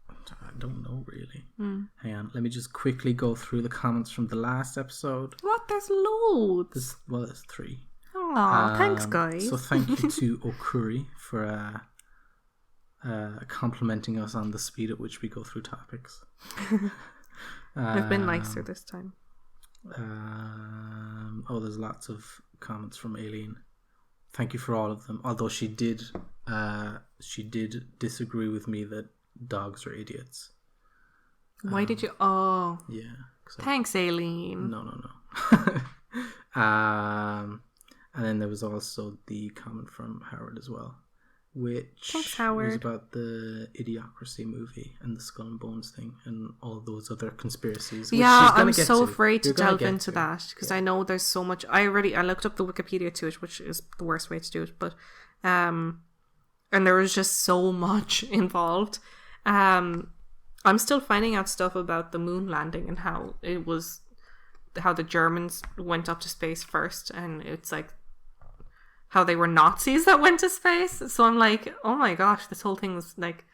I don't know, really. Hang on. Let me just quickly go through the comments from the last episode.
What? There's loads.
There's 3.
Aw, thanks, guys.
So thank you to Okuri for complimenting us on the speed at which we go through topics.
I've been nicer this time.
There's lots of comments from Aileen. Thank you for all of them. Although she did disagree with me that dogs are idiots.
Why did you? Oh,
yeah.
Thanks, Aileen.
No. And then there was also the comment from Howard as well, which
Thanks, Howard.
was about the Idiocracy movie and the Skull and Bones thing and all those other conspiracies.
Yeah, I'm so afraid to delve into that because I know there's so much. I looked up the Wikipedia to it, which is the worst way to do it, but and there was just so much involved. I'm still finding out stuff about the moon landing and how the Germans went up to space first, and it's like how they were Nazis that went to space. So I'm like, oh my gosh, this whole thing was like,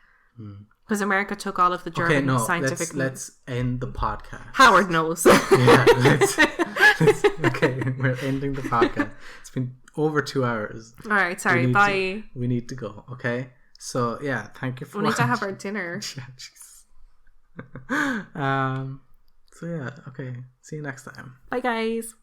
because America took all of the German scientific.
Let's end the podcast.
Howard knows.
Yeah, let's okay, we're ending the podcast. It's been over 2 hours.
All right, sorry, bye.
We need to go. Okay, so yeah, thank you for.
We need to have our dinner.
So yeah, okay. See you next time.
Bye, guys.